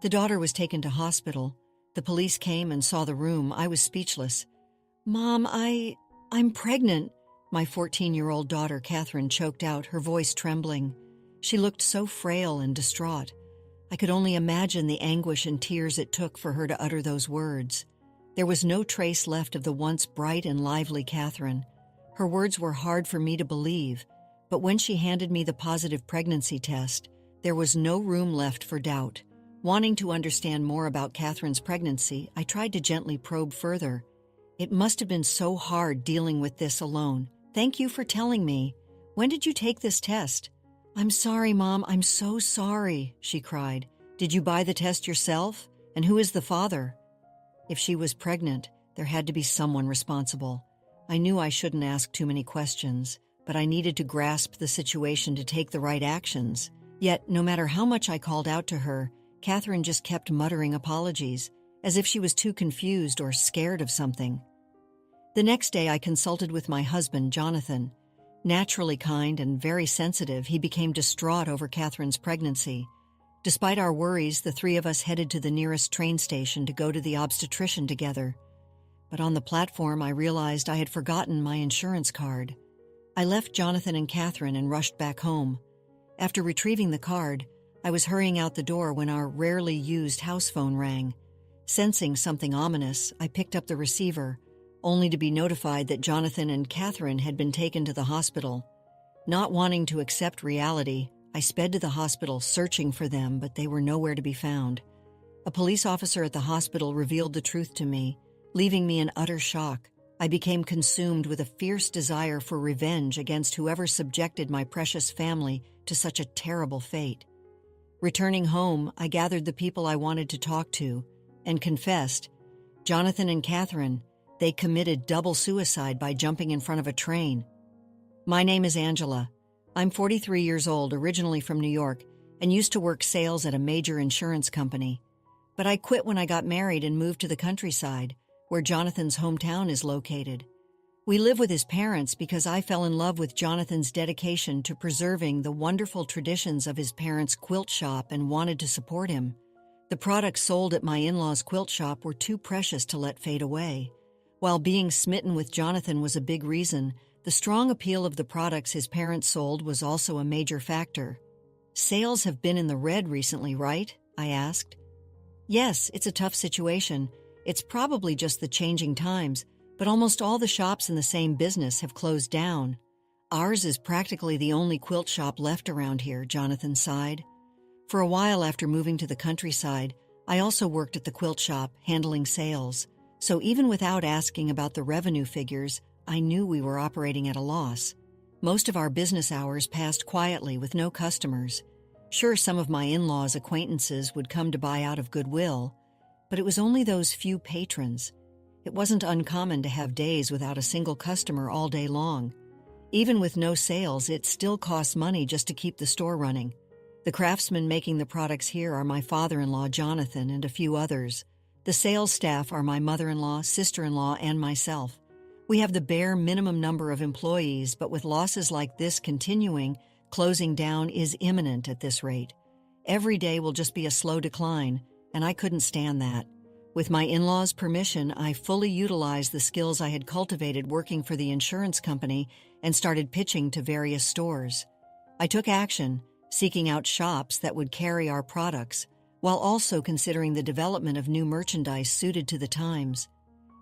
The daughter was taken to hospital. The police came and saw the room. I was speechless. "Mom, I'm pregnant," my 14-year-old daughter, Catherine, choked out, her voice trembling. She looked so frail and distraught. I could only imagine the anguish and tears it took for her to utter those words. There was no trace left of the once bright and lively Catherine. Her words were hard for me to believe, but when she handed me the positive pregnancy test, there was no room left for doubt. Wanting to understand more about Catherine's pregnancy, I tried to gently probe further. "It must have been so hard dealing with this alone. Thank you for telling me. When did you take this test?" "I'm sorry, Mom, I'm so sorry," she cried. "Did you buy the test yourself? And who is the father?" If she was pregnant, there had to be someone responsible. I knew I shouldn't ask too many questions, but I needed to grasp the situation to take the right actions. Yet, no matter how much I called out to her, Catherine just kept muttering apologies, as if she was too confused or scared of something. The next day, I consulted with my husband, Jonathan. Naturally kind and very sensitive, he became distraught over Catherine's pregnancy. Despite our worries, the three of us headed to the nearest train station to go to the obstetrician together. But on the platform, I realized I had forgotten my insurance card. I left Jonathan and Catherine and rushed back home. After retrieving the card, I was hurrying out the door when our rarely used house phone rang. Sensing something ominous, I picked up the receiver, only to be notified that Jonathan and Catherine had been taken to the hospital. Not wanting to accept reality, I sped to the hospital searching for them, but they were nowhere to be found. A police officer at the hospital revealed the truth to me, leaving me in utter shock. I became consumed with a fierce desire for revenge against whoever subjected my precious family to such a terrible fate. Returning home, I gathered the people I wanted to talk to and confessed. Jonathan and Catherine, they committed double suicide by jumping in front of a train. "My name is Angela. I'm 43 years old, originally from New York, and used to work sales at a major insurance company. But I quit when I got married and moved to the countryside, where Jonathan's hometown is located. We live with his parents because I fell in love with Jonathan's dedication to preserving the wonderful traditions of his parents' quilt shop and wanted to support him. The products sold at my in-laws' quilt shop were too precious to let fade away. While being smitten with Jonathan was a big reason, the strong appeal of the products his parents sold was also a major factor." "Sales have been in the red recently, right?" I asked. "Yes, it's a tough situation. It's probably just the changing times, but almost all the shops in the same business have closed down. Ours is practically the only quilt shop left around here," Jonathan sighed. "For a while after moving to the countryside, I also worked at the quilt shop, handling sales. So even without asking about the revenue figures, I knew we were operating at a loss. Most of our business hours passed quietly with no customers. Sure, some of my in-laws' acquaintances would come to buy out of goodwill, but it was only those few patrons. It wasn't uncommon to have days without a single customer all day long. Even with no sales, it still costs money just to keep the store running. The craftsmen making the products here are my father-in-law, Jonathan, and a few others. The sales staff are my mother-in-law, sister-in-law, and myself. We have the bare minimum number of employees, but with losses like this continuing, closing down is imminent at this rate. Every day will just be a slow decline, and I couldn't stand that. With my in-laws' permission, I fully utilized the skills I had cultivated working for the insurance company and started pitching to various stores. I took action, seeking out shops that would carry our products, while also considering the development of new merchandise suited to the times.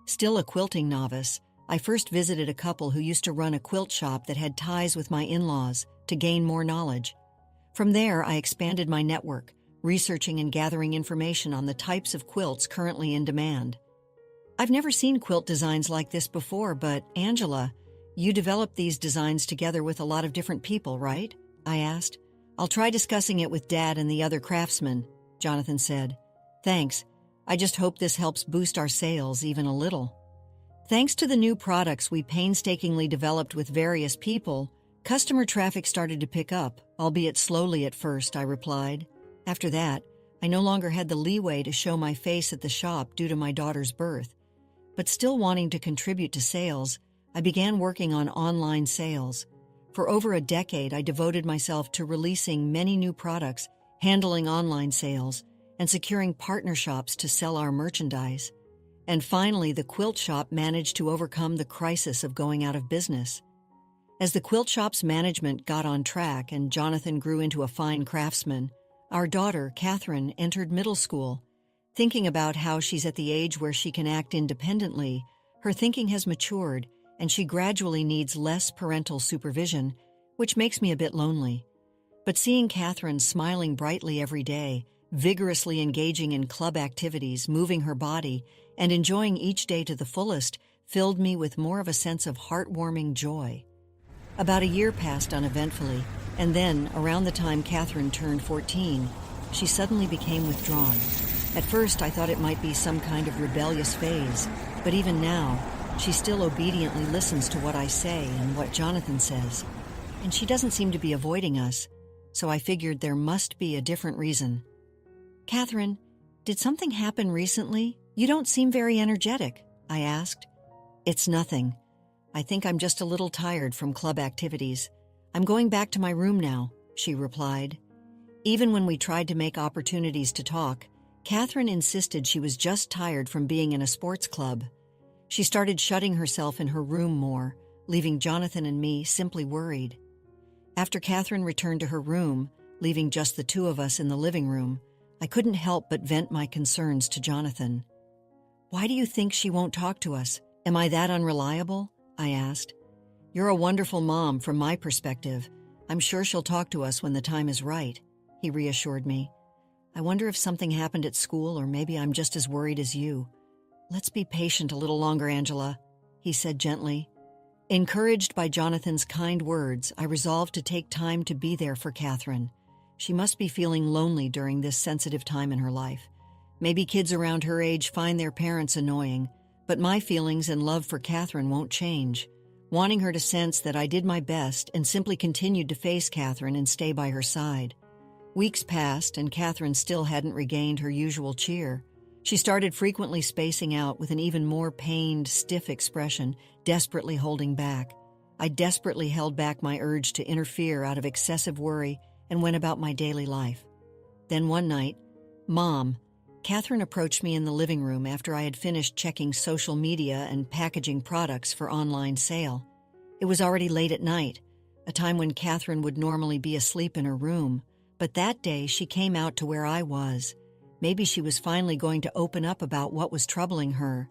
Still a quilting novice, I first visited a couple who used to run a quilt shop that had ties with my in-laws to gain more knowledge. From there, I expanded my network, researching and gathering information on the types of quilts currently in demand. "I've never seen quilt designs like this before, but Angela, you developed these designs together with a lot of different people, right?" I asked. "I'll try discussing it with Dad and the other craftsmen," Jonathan said. "Thanks. I just hope this helps boost our sales even a little." Thanks to the new products we painstakingly developed with various people, customer traffic started to pick up, albeit slowly at first, I replied. After that, I no longer had the leeway to show my face at the shop due to my daughter's birth. But still wanting to contribute to sales, I began working on online sales. For over a decade, I devoted myself to releasing many new products, handling online sales, and securing partner shops to sell our merchandise. And finally, the quilt shop managed to overcome the crisis of going out of business. As the quilt shop's management got on track and Jonathan grew into a fine craftsman, our daughter, Catherine, entered middle school. Thinking about how she's at the age where she can act independently, her thinking has matured and she gradually needs less parental supervision, which makes me a bit lonely. But seeing Catherine smiling brightly every day, vigorously engaging in club activities, moving her body, and enjoying each day to the fullest filled me with more of a sense of heartwarming joy. About a year passed uneventfully, and then, around the time Catherine turned 14, she suddenly became withdrawn. At first, I thought it might be some kind of rebellious phase, but even now, she still obediently listens to what I say and what Jonathan says. And she doesn't seem to be avoiding us, so I figured there must be a different reason. "Catherine, did something happen recently? You don't seem very energetic," I asked. "It's nothing. I think I'm just a little tired from club activities. I'm going back to my room now," she replied. Even when we tried to make opportunities to talk, Catherine insisted she was just tired from being in a sports club. She started shutting herself in her room more, leaving Jonathan and me simply worried. After Catherine returned to her room, leaving just the two of us in the living room, I couldn't help but vent my concerns to Jonathan. "Why do you think she won't talk to us? Am I that unreliable?" I asked. "You're a wonderful mom from my perspective. I'm sure she'll talk to us when the time is right," he reassured me. "I wonder if something happened at school or maybe I'm just as worried as you. Let's be patient a little longer, Angela," he said gently. Encouraged by Jonathan's kind words, I resolved to take time to be there for Catherine. She must be feeling lonely during this sensitive time in her life. Maybe kids around her age find their parents annoying, but my feelings and love for Catherine won't change. Wanting her to sense that I did my best and simply continued to face Catherine and stay by her side. Weeks passed and Catherine still hadn't regained her usual cheer. She started frequently spacing out with an even more pained, stiff expression, desperately holding back. I desperately held back my urge to interfere out of excessive worry and went about my daily life. Then one night, "Mom," Catherine approached me in the living room after I had finished checking social media and packaging products for online sale. It was already late at night, a time when Catherine would normally be asleep in her room, but that day she came out to where I was. Maybe she was finally going to open up about what was troubling her.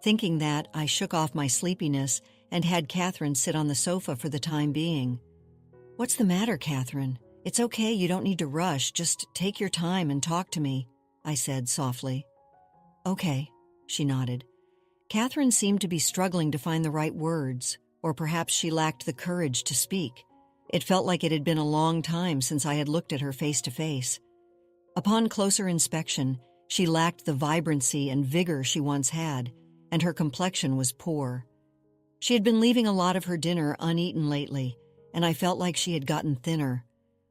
Thinking that, I shook off my sleepiness and had Catherine sit on the sofa for the time being. "What's the matter, Catherine? It's okay, you don't need to rush, just take your time and talk to me," I said softly. "Okay," she nodded. Catherine seemed to be struggling to find the right words, or perhaps she lacked the courage to speak. It felt like it had been a long time since I had looked at her face to face. Upon closer inspection, she lacked the vibrancy and vigor she once had, and her complexion was poor. She had been leaving a lot of her dinner uneaten lately, and I felt like she had gotten thinner.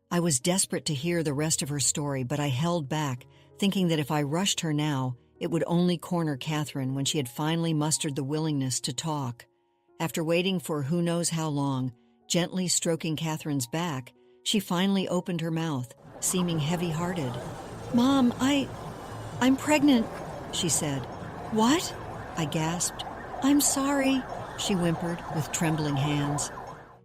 I was desperate to hear the rest of her story, but I held back, thinking that if I rushed her now, it would only corner Catherine when she had finally mustered the willingness to talk. After waiting for who knows how long, gently stroking Catherine's back, she finally opened her mouth, seeming heavy-hearted. "Mom, I'm pregnant," she said. "What?" I gasped. "I'm sorry," she whimpered with trembling hands.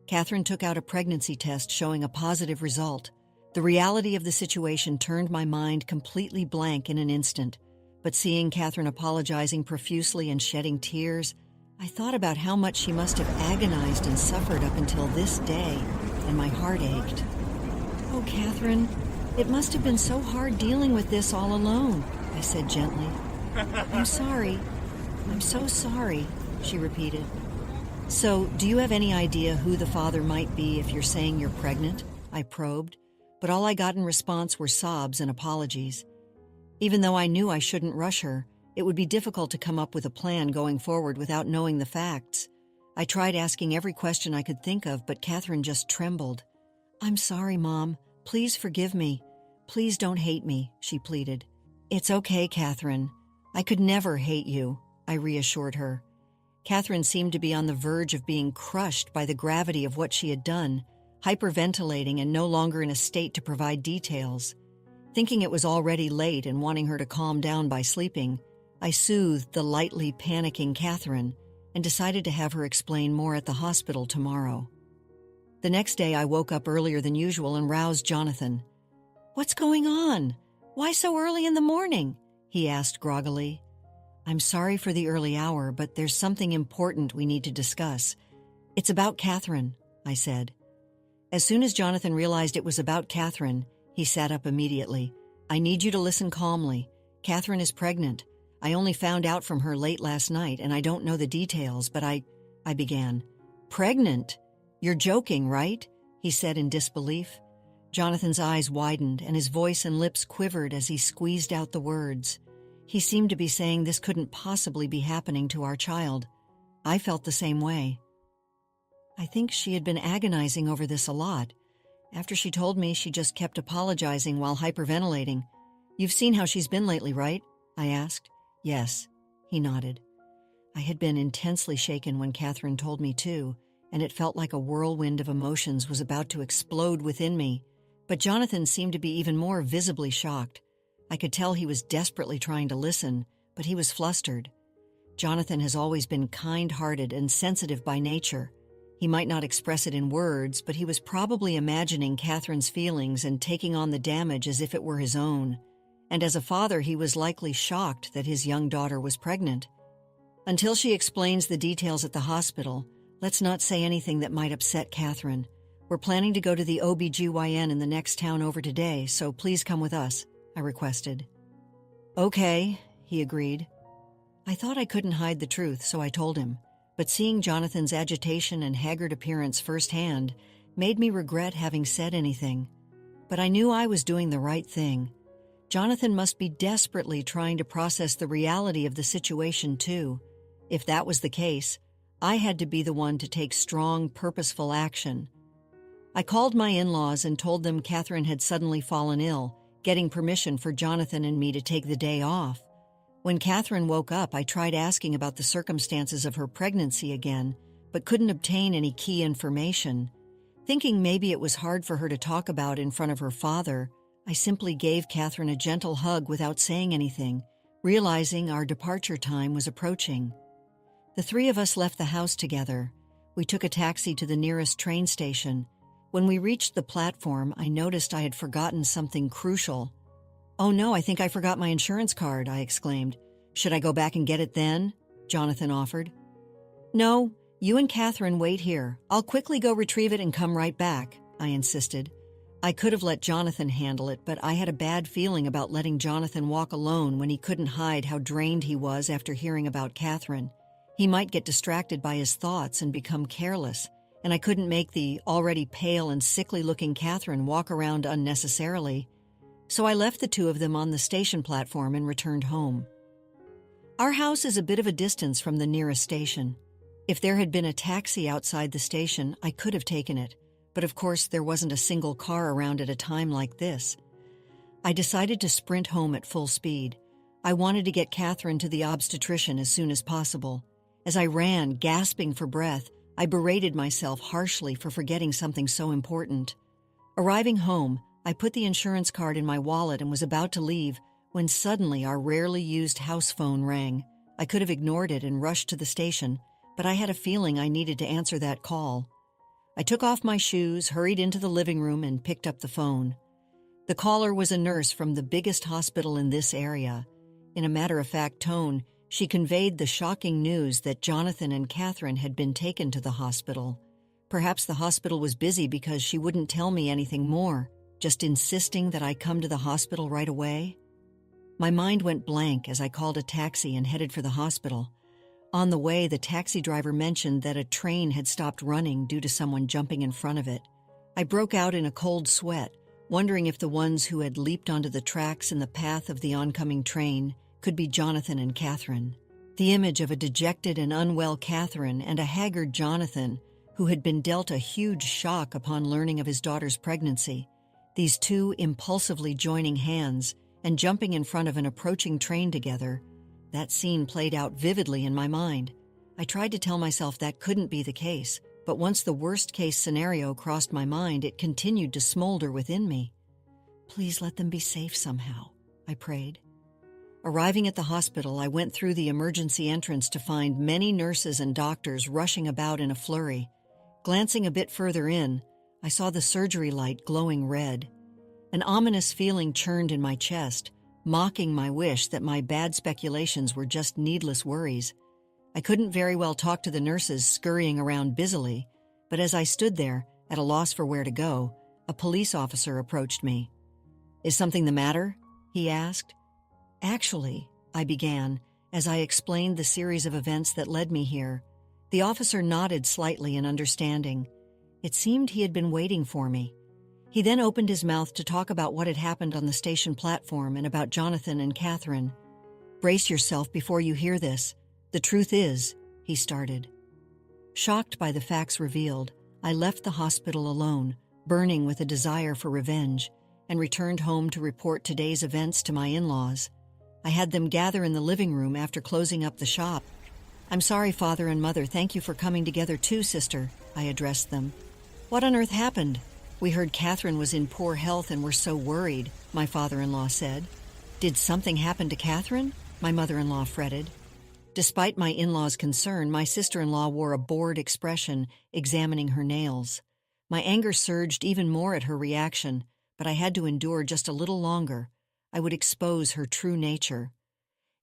Catherine took out a pregnancy test showing a positive result. The reality of the situation turned my mind completely blank in an instant, but seeing Catherine apologizing profusely and shedding tears, I thought about how much she must have agonized and suffered up until this day, and my heart ached. "Oh, Catherine, it must have been so hard dealing with this all alone," I said gently. "I'm sorry. I'm so sorry," she repeated. "So, do you have any idea who the father might be if you're saying you're pregnant?" I probed, but all I got in response were sobs and apologies. Even though I knew I shouldn't rush her, it would be difficult to come up with a plan going forward without knowing the facts. I tried asking every question I could think of, but Catherine just trembled. "I'm sorry, Mom. Please forgive me. Please don't hate me," she pleaded. "It's okay, Catherine. I could never hate you," I reassured her. Catherine seemed to be on the verge of being crushed by the gravity of what she had done, hyperventilating and no longer in a state to provide details. Thinking it was already late and wanting her to calm down by sleeping, I soothed the lightly panicking Catherine and decided to have her explain more at the hospital tomorrow. The next day, I woke up earlier than usual and roused Jonathan. "What's going on? Why so early in the morning?" he asked groggily. "I'm sorry for the early hour, but there's something important we need to discuss. It's about Catherine," I said. As soon as Jonathan realized it was about Catherine, he sat up immediately. "I need you to listen calmly. Catherine is pregnant. I only found out from her late last night, and I don't know the details, but I began. "Pregnant? You're joking, right?" he said in disbelief. Jonathan's eyes widened, and his voice and lips quivered as he squeezed out the words. He seemed to be saying this couldn't possibly be happening to our child. I felt the same way. I think she had been agonizing over this a lot. After she told me, she just kept apologizing while hyperventilating. "You've seen how she's been lately, right?" I asked. "Yes," he nodded. I had been intensely shaken when Catherine told me too, and it felt like a whirlwind of emotions was about to explode within me. But Jonathan seemed to be even more visibly shocked. I could tell he was desperately trying to listen, but he was flustered. Jonathan has always been kind-hearted and sensitive by nature. He might not express it in words, but he was probably imagining Catherine's feelings and taking on the damage as if it were his own. And as a father, he was likely shocked that his young daughter was pregnant. "Until she explains the details at the hospital, let's not say anything that might upset Catherine. We're planning to go to the OB/GYN in the next town over today, so please come with us," I requested. "Okay," he agreed. I thought I couldn't hide the truth, so I told him. But seeing Jonathan's agitation and haggard appearance firsthand made me regret having said anything. But I knew I was doing the right thing. Jonathan must be desperately trying to process the reality of the situation too. If that was the case, I had to be the one to take strong, purposeful action. I called my in-laws and told them Catherine had suddenly fallen ill, getting permission for Jonathan and me to take the day off. When Catherine woke up, I tried asking about the circumstances of her pregnancy again, but couldn't obtain any key information. Thinking maybe it was hard for her to talk about in front of her father, I simply gave Catherine a gentle hug without saying anything, realizing our departure time was approaching. The three of us left the house together. We took a taxi to the nearest train station. When we reached the platform, I noticed I had forgotten something crucial. "Oh no, I think I forgot my insurance card," I exclaimed. "Should I go back and get it then?" Jonathan offered. "No, you and Catherine wait here. I'll quickly go retrieve it and come right back," I insisted. I could have let Jonathan handle it, but I had a bad feeling about letting Jonathan walk alone when he couldn't hide how drained he was after hearing about Catherine. He might get distracted by his thoughts and become careless, and I couldn't make the already pale and sickly-looking Catherine walk around unnecessarily. So I left the two of them on the station platform and returned home. Our house is a bit of a distance from the nearest station. If there had been a taxi outside the station, I could have taken it, but of course there wasn't a single car around at a time like this. I decided to sprint home at full speed. I wanted to get Catherine to the obstetrician as soon as possible. As I ran, gasping for breath, I berated myself harshly for forgetting something so important. Arriving home, I put the insurance card in my wallet and was about to leave when suddenly our rarely used house phone rang. I could have ignored it and rushed to the station, but I had a feeling I needed to answer that call. I took off my shoes, hurried into the living room, and picked up the phone. The caller was a nurse from the biggest hospital in this area. In a matter-of-fact tone, she conveyed the shocking news that Jonathan and Catherine had been taken to the hospital. Perhaps the hospital was busy because she wouldn't tell me anything more, just insisting that I come to the hospital right away. My mind went blank as I called a taxi and headed for the hospital. On the way, the taxi driver mentioned that a train had stopped running due to someone jumping in front of it. I broke out in a cold sweat, wondering if the ones who had leaped onto the tracks in the path of the oncoming train could be Jonathan and Catherine. The image of a dejected and unwell Catherine and a haggard Jonathan, who had been dealt a huge shock upon learning of his daughter's pregnancy, these two impulsively joining hands and jumping in front of an approaching train together, that scene played out vividly in my mind. I tried to tell myself that couldn't be the case, but once the worst-case scenario crossed my mind, it continued to smolder within me. Please let them be safe somehow, I prayed. Arriving at the hospital, I went through the emergency entrance to find many nurses and doctors rushing about in a flurry. Glancing a bit further in, I saw the surgery light glowing red. An ominous feeling churned in my chest, mocking my wish that my bad speculations were just needless worries. I couldn't very well talk to the nurses scurrying around busily, but as I stood there, at a loss for where to go, a police officer approached me. "Is something the matter?" he asked. "Actually," I began, as I explained the series of events that led me here. The officer nodded slightly in understanding. It seemed he had been waiting for me. He then opened his mouth to talk about what had happened on the station platform and about Jonathan and Catherine. "Brace yourself before you hear this. The truth is," he started. Shocked by the facts revealed, I left the hospital alone, burning with a desire for revenge, and returned home to report today's events to my in-laws. I had them gather in the living room after closing up the shop. "I'm sorry, Father and Mother. Thank you for coming together too, Sister," I addressed them. "What on earth happened? We heard Catherine was in poor health and were so worried," my father-in-law said. "Did something happen to Catherine?" my mother-in-law fretted. Despite my in-law's concern, my sister-in-law wore a bored expression, examining her nails. My anger surged even more at her reaction, but I had to endure just a little longer. I would expose her true nature.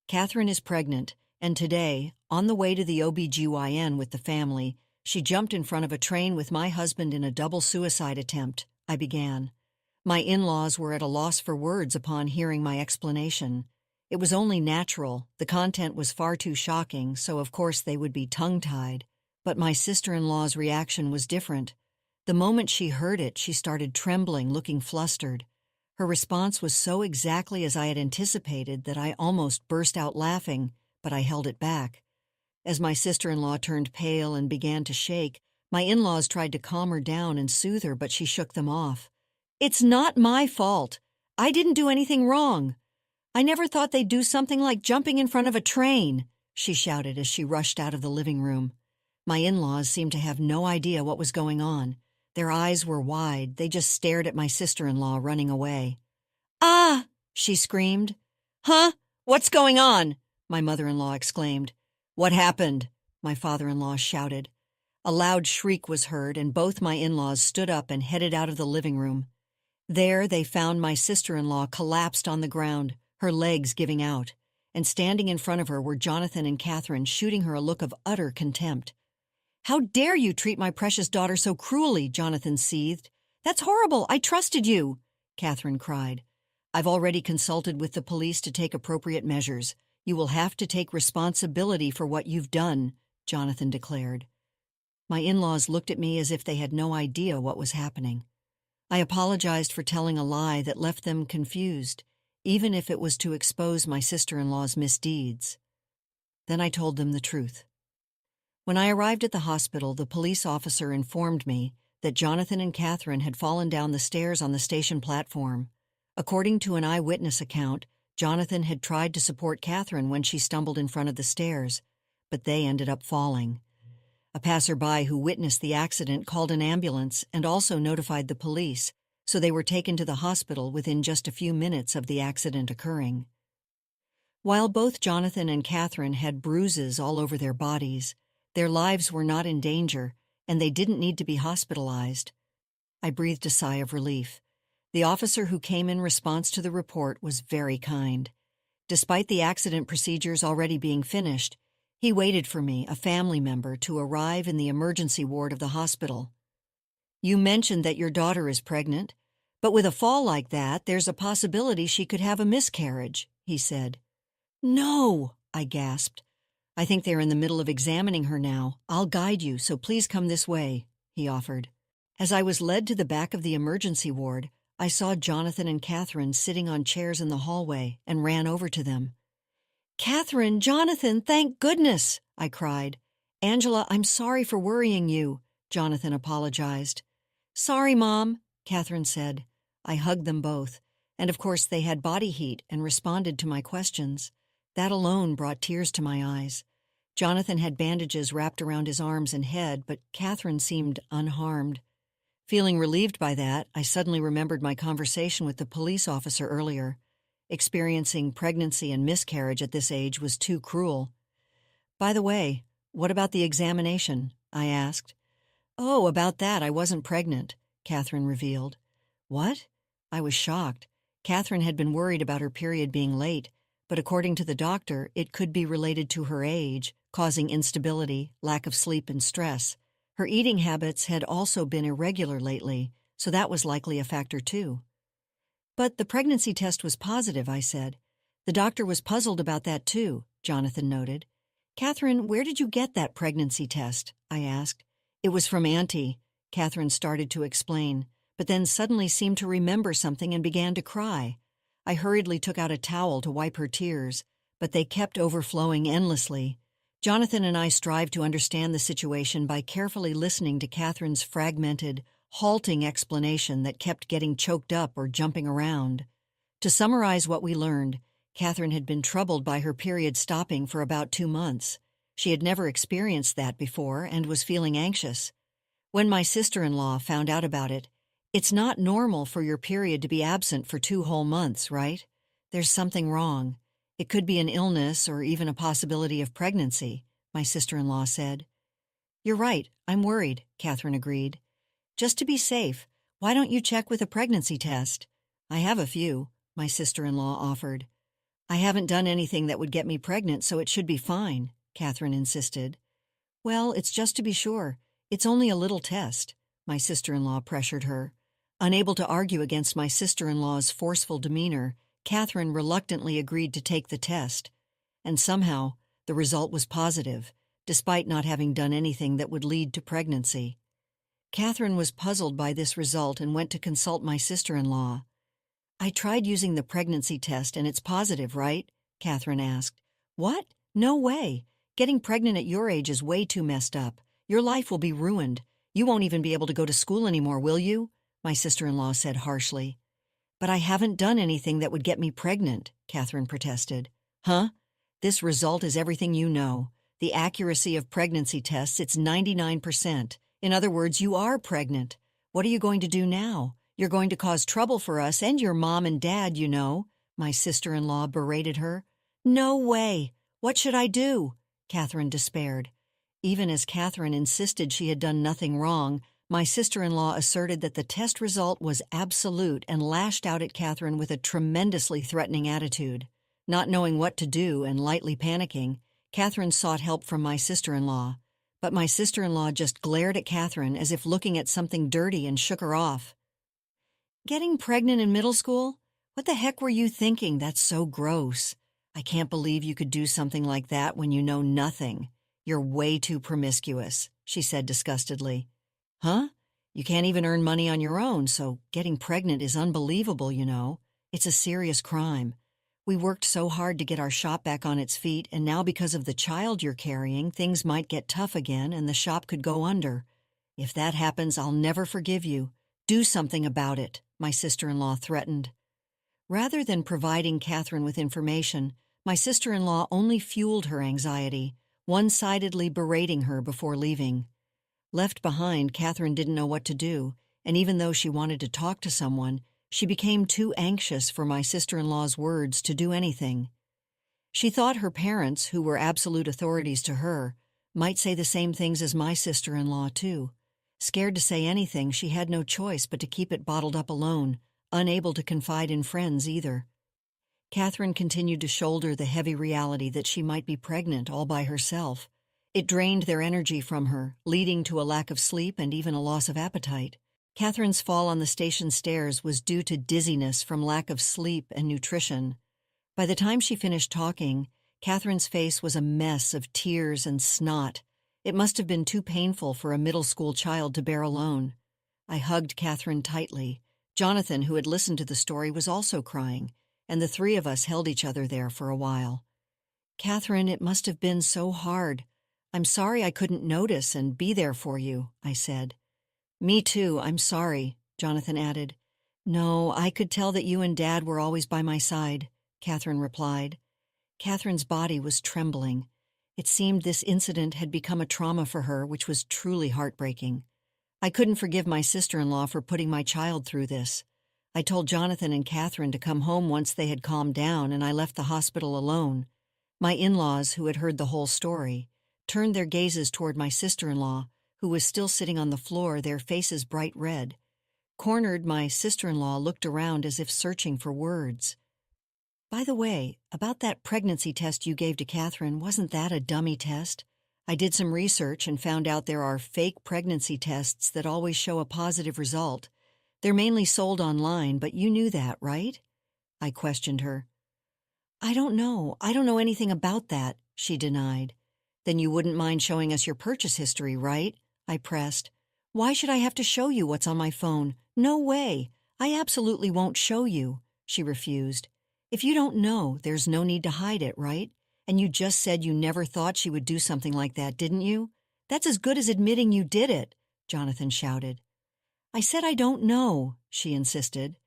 "Catherine is pregnant, and today, on the way to the OB/GYN with the family, she jumped in front of a train with my husband in a double suicide attempt," I began. My in-laws were at a loss for words upon hearing my explanation. It was only natural. The content was far too shocking, so of course they would be tongue-tied. But my sister-in-law's reaction was different. The moment she heard it, she started trembling, looking flustered. Her response was so exactly as I had anticipated that I almost burst out laughing, but I held it back. As my sister-in-law turned pale and began to shake, my in-laws tried to calm her down and soothe her, but she shook them off. "It's not my fault. I didn't do anything wrong. I never thought they'd do something like jumping in front of a train," she shouted as she rushed out of the living room. My in-laws seemed to have no idea what was going on. Their eyes were wide. They just stared at my sister-in-law running away. "Ah!" she screamed. "Huh? What's going on?" my mother-in-law exclaimed. "What happened?" my father-in-law shouted. A loud shriek was heard, and both my in-laws stood up and headed out of the living room. There they found my sister-in-law collapsed on the ground, her legs giving out, and standing in front of her were Jonathan and Catherine, shooting her a look of utter contempt. "How dare you treat my precious daughter so cruelly?" Jonathan seethed. "That's horrible. I trusted you," Catherine cried. "I've already consulted with the police to take appropriate measures. You will have to take responsibility for what you've done," Jonathan declared. My in-laws looked at me as if they had no idea what was happening. I apologized for telling a lie that left them confused, even if it was to expose my sister-in-law's misdeeds. Then I told them the truth. When I arrived at the hospital, the police officer informed me that Jonathan and Catherine had fallen down the stairs on the station platform. According to an eyewitness account, Jonathan had tried to support Catherine when she stumbled in front of the stairs, but they ended up falling. A passerby who witnessed the accident called an ambulance and also notified the police, so they were taken to the hospital within just a few minutes of the accident occurring. While both Jonathan and Catherine had bruises all over their bodies, their lives were not in danger, and they didn't need to be hospitalized. I breathed a sigh of relief. The officer who came in response to the report was very kind. Despite the accident procedures already being finished, he waited for me, a family member, to arrive in the emergency ward of the hospital. "You mentioned that your daughter is pregnant, but with a fall like that, there's a possibility she could have a miscarriage," he said. "No," I gasped. "I think they're in the middle of examining her now. I'll guide you, so please come this way," he offered. As I was led to the back of the emergency ward, I saw Jonathan and Catherine sitting on chairs in the hallway and ran over to them. "Catherine, Jonathan, thank goodness!" I cried. "Angela, I'm sorry for worrying you," Jonathan apologized. "Sorry, Mom," Catherine said. I hugged them both, and of course they had body heat and responded to my questions. That alone brought tears to my eyes. Jonathan had bandages wrapped around his arms and head, but Catherine seemed unharmed. Feeling relieved by that, I suddenly remembered my conversation with the police officer earlier. Experiencing pregnancy and miscarriage at this age was too cruel. "By the way, what about the examination?" I asked. "Oh, about that, I wasn't pregnant," Catherine revealed. "What?" I was shocked. Catherine had been worried about her period being late, but according to the doctor, it could be related to her age, causing instability, lack of sleep, and stress. Her eating habits had also been irregular lately, so that was likely a factor too. "But the pregnancy test was positive," I said. "The doctor was puzzled about that too," Jonathan noted. "Catherine, where did you get that pregnancy test?" I asked. "It was from Auntie," Catherine started to explain, but then suddenly seemed to remember something and began to cry. I hurriedly took out a towel to wipe her tears, but they kept overflowing endlessly. Jonathan and I strived to understand the situation by carefully listening to Catherine's fragmented, halting explanation that kept getting choked up or jumping around. To summarize what we learned, Catherine had been troubled by her period stopping for about 2 months. She had never experienced that before and was feeling anxious. When my sister-in-law found out about it, "It's not normal for your period to be absent for 2 whole months, right? There's something wrong. It could be an illness or even a possibility of pregnancy," my sister-in-law said. "You're right, I'm worried," Catherine agreed. "Just to be safe, why don't you check with a pregnancy test?" "I have a few," my sister-in-law offered. "I haven't done anything that would get me pregnant, so it should be fine," Catherine insisted. "Well, it's just to be sure. It's only a little test," my sister-in-law pressured her. Unable to argue against my sister-in-law's forceful demeanor, Catherine reluctantly agreed to take the test. And somehow, the result was positive, despite not having done anything that would lead to pregnancy. Catherine was puzzled by this result and went to consult my sister-in-law. "I tried using the pregnancy test and it's positive, right?" Catherine asked. "What? No way. Getting pregnant at your age is way too messed up. Your life will be ruined. You won't even be able to go to school anymore, will you?" my sister-in-law said harshly. "But I haven't done anything that would get me pregnant," Catherine protested. "Huh? This result is everything you know. The accuracy of pregnancy tests, it's 99%. In other words, you are pregnant. What are you going to do now? You're going to cause trouble for us and your mom and dad, you know," my sister-in-law berated her. "No way. What should I do?" Catherine despaired. Even as Catherine insisted she had done nothing wrong, my sister-in-law asserted that the test result was absolute and lashed out at Catherine with a tremendously threatening attitude. Not knowing what to do and lightly panicking, Catherine sought help from my sister-in-law. But my sister-in-law just glared at Catherine as if looking at something dirty and shook her off. "Getting pregnant in middle school? What the heck were you thinking? That's so gross. I can't believe you could do something like that when you know nothing. You're way too promiscuous," she said disgustedly. "Huh? You can't even earn money on your own, so getting pregnant is unbelievable, you know. It's a serious crime. We worked so hard to get our shop back on its feet, and now because of the child you're carrying, things might get tough again and the shop could go under. If that happens, I'll never forgive you. Do something about it," my sister-in-law threatened. Rather than providing Catherine with information, my sister-in-law only fueled her anxiety, one-sidedly berating her before leaving. Left behind, Catherine didn't know what to do, and even though she wanted to talk to someone, she became too anxious for my sister-in-law's words to do anything. She thought her parents, who were absolute authorities to her, might say the same things as my sister-in-law, too. Scared to say anything, she had no choice but to keep it bottled up alone, unable to confide in friends either. Catherine continued to shoulder the heavy reality that she might be pregnant all by herself. It drained their energy from her, leading to a lack of sleep and even a loss of appetite. Catherine's fall on the station stairs was due to dizziness from lack of sleep and nutrition. By the time she finished talking, Catherine's face was a mess of tears and snot. It must have been too painful for a middle school child to bear alone. I hugged Catherine tightly. Jonathan, who had listened to the story, was also crying, and the three of us held each other there for a while. "Catherine, it must have been so hard. I'm sorry I couldn't notice and be there for you," I said. "Me too, I'm sorry," Jonathan added. "No, I could tell that you and Dad were always by my side," Catherine replied. Catherine's body was trembling. It seemed this incident had become a trauma for her, which was truly heartbreaking. I couldn't forgive my sister-in-law for putting my child through this. I told Jonathan and Catherine to come home once they had calmed down, and I left the hospital alone. My in-laws, who had heard the whole story, turned their gazes toward my sister-in-law, who was still sitting on the floor, their faces bright red. Cornered, my sister-in-law looked around as if searching for words. "By the way, about that pregnancy test you gave to Catherine, wasn't that a dummy test? I did some research and found out there are fake pregnancy tests that always show a positive result. They're mainly sold online, but you knew that, right?" I questioned her. I don't know. I don't know anything about that," she denied. "Then you wouldn't mind showing us your purchase history, right?" I pressed. "Why should I have to show you what's on my phone? No way. I absolutely won't show you," she refused. "If you don't know, there's no need to hide it, right? And you just said you never thought she would do something like that, didn't you? That's as good as admitting you did it," Jonathan shouted. "I said I don't know," she insisted.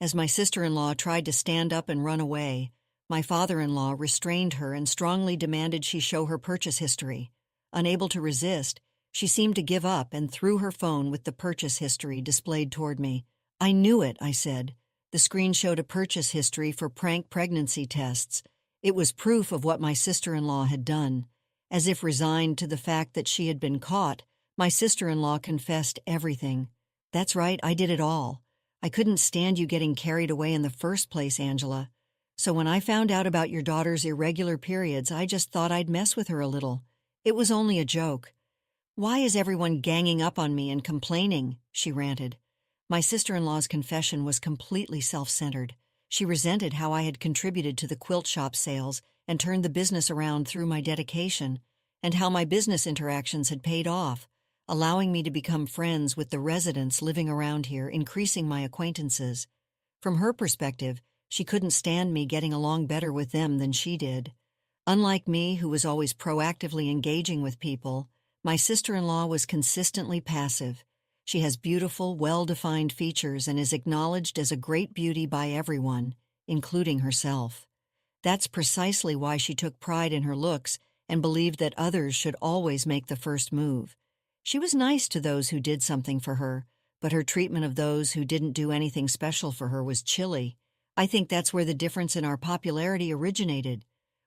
As my sister-in-law tried to stand up and run away, my father-in-law restrained her and strongly demanded she show her purchase history. Unable to resist, she seemed to give up and threw her phone with the purchase history displayed toward me. "I knew it," I said. The screen showed a purchase history for prank pregnancy tests. It was proof of what my sister-in-law had done. As if resigned to the fact that she had been caught, my sister-in-law confessed everything. "That's right, I did it all. I couldn't stand you getting carried away in the first place, Angela. So when I found out about your daughter's irregular periods, I just thought I'd mess with her a little. It was only a joke." "Why is everyone ganging up on me and complaining?" she ranted. My sister-in-law's confession was completely self-centered. She resented how I had contributed to the quilt shop sales and turned the business around through my dedication, and how my business interactions had paid off, allowing me to become friends with the residents living around here, increasing my acquaintances. From her perspective, she couldn't stand me getting along better with them than she did. Unlike me, who was always proactively engaging with people, my sister-in-law was consistently passive. She has beautiful, well-defined features and is acknowledged as a great beauty by everyone, including herself. That's precisely why she took pride in her looks and believed that others should always make the first move. She was nice to those who did something for her, but her treatment of those who didn't do anything special for her was chilly. I think that's where the difference in our popularity originated.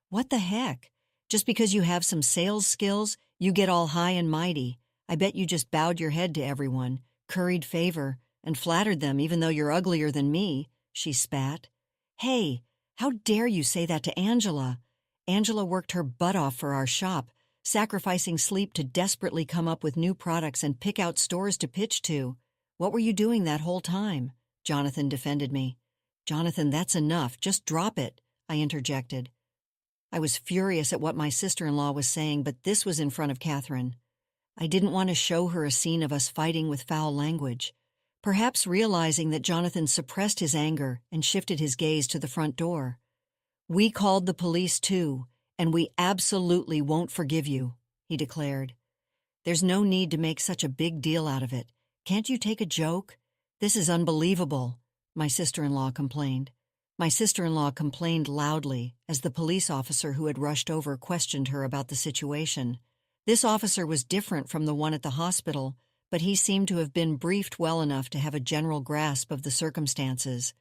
What the heck? Just because you have some sales skills, you get all high and mighty. I bet you just bowed your head to everyone, curried favor, and flattered them even though you're uglier than me, she spat. "Hey, how dare you say that to Angela? Angela worked her butt off for our shop, sacrificing sleep to desperately come up with new products and pick out stores to pitch to. What were you doing that whole time?" Jonathan defended me. "Jonathan, that's enough. Just drop it," I interjected. I was furious at what my sister-in-law was saying, but this was in front of Catherine. I didn't want to show her a scene of us fighting with foul language. Perhaps realizing that Jonathan suppressed his anger and shifted his gaze to the front door. "We called the police too, and we absolutely won't forgive you," he declared. "There's no need to make such a big deal out of it. Can't you take a joke? This is unbelievable," my sister-in-law complained. My sister-in-law complained loudly as the police officer who had rushed over questioned her about the situation. This officer was different from the one at the hospital, but he seemed to have been briefed well enough to have a general grasp of the circumstances.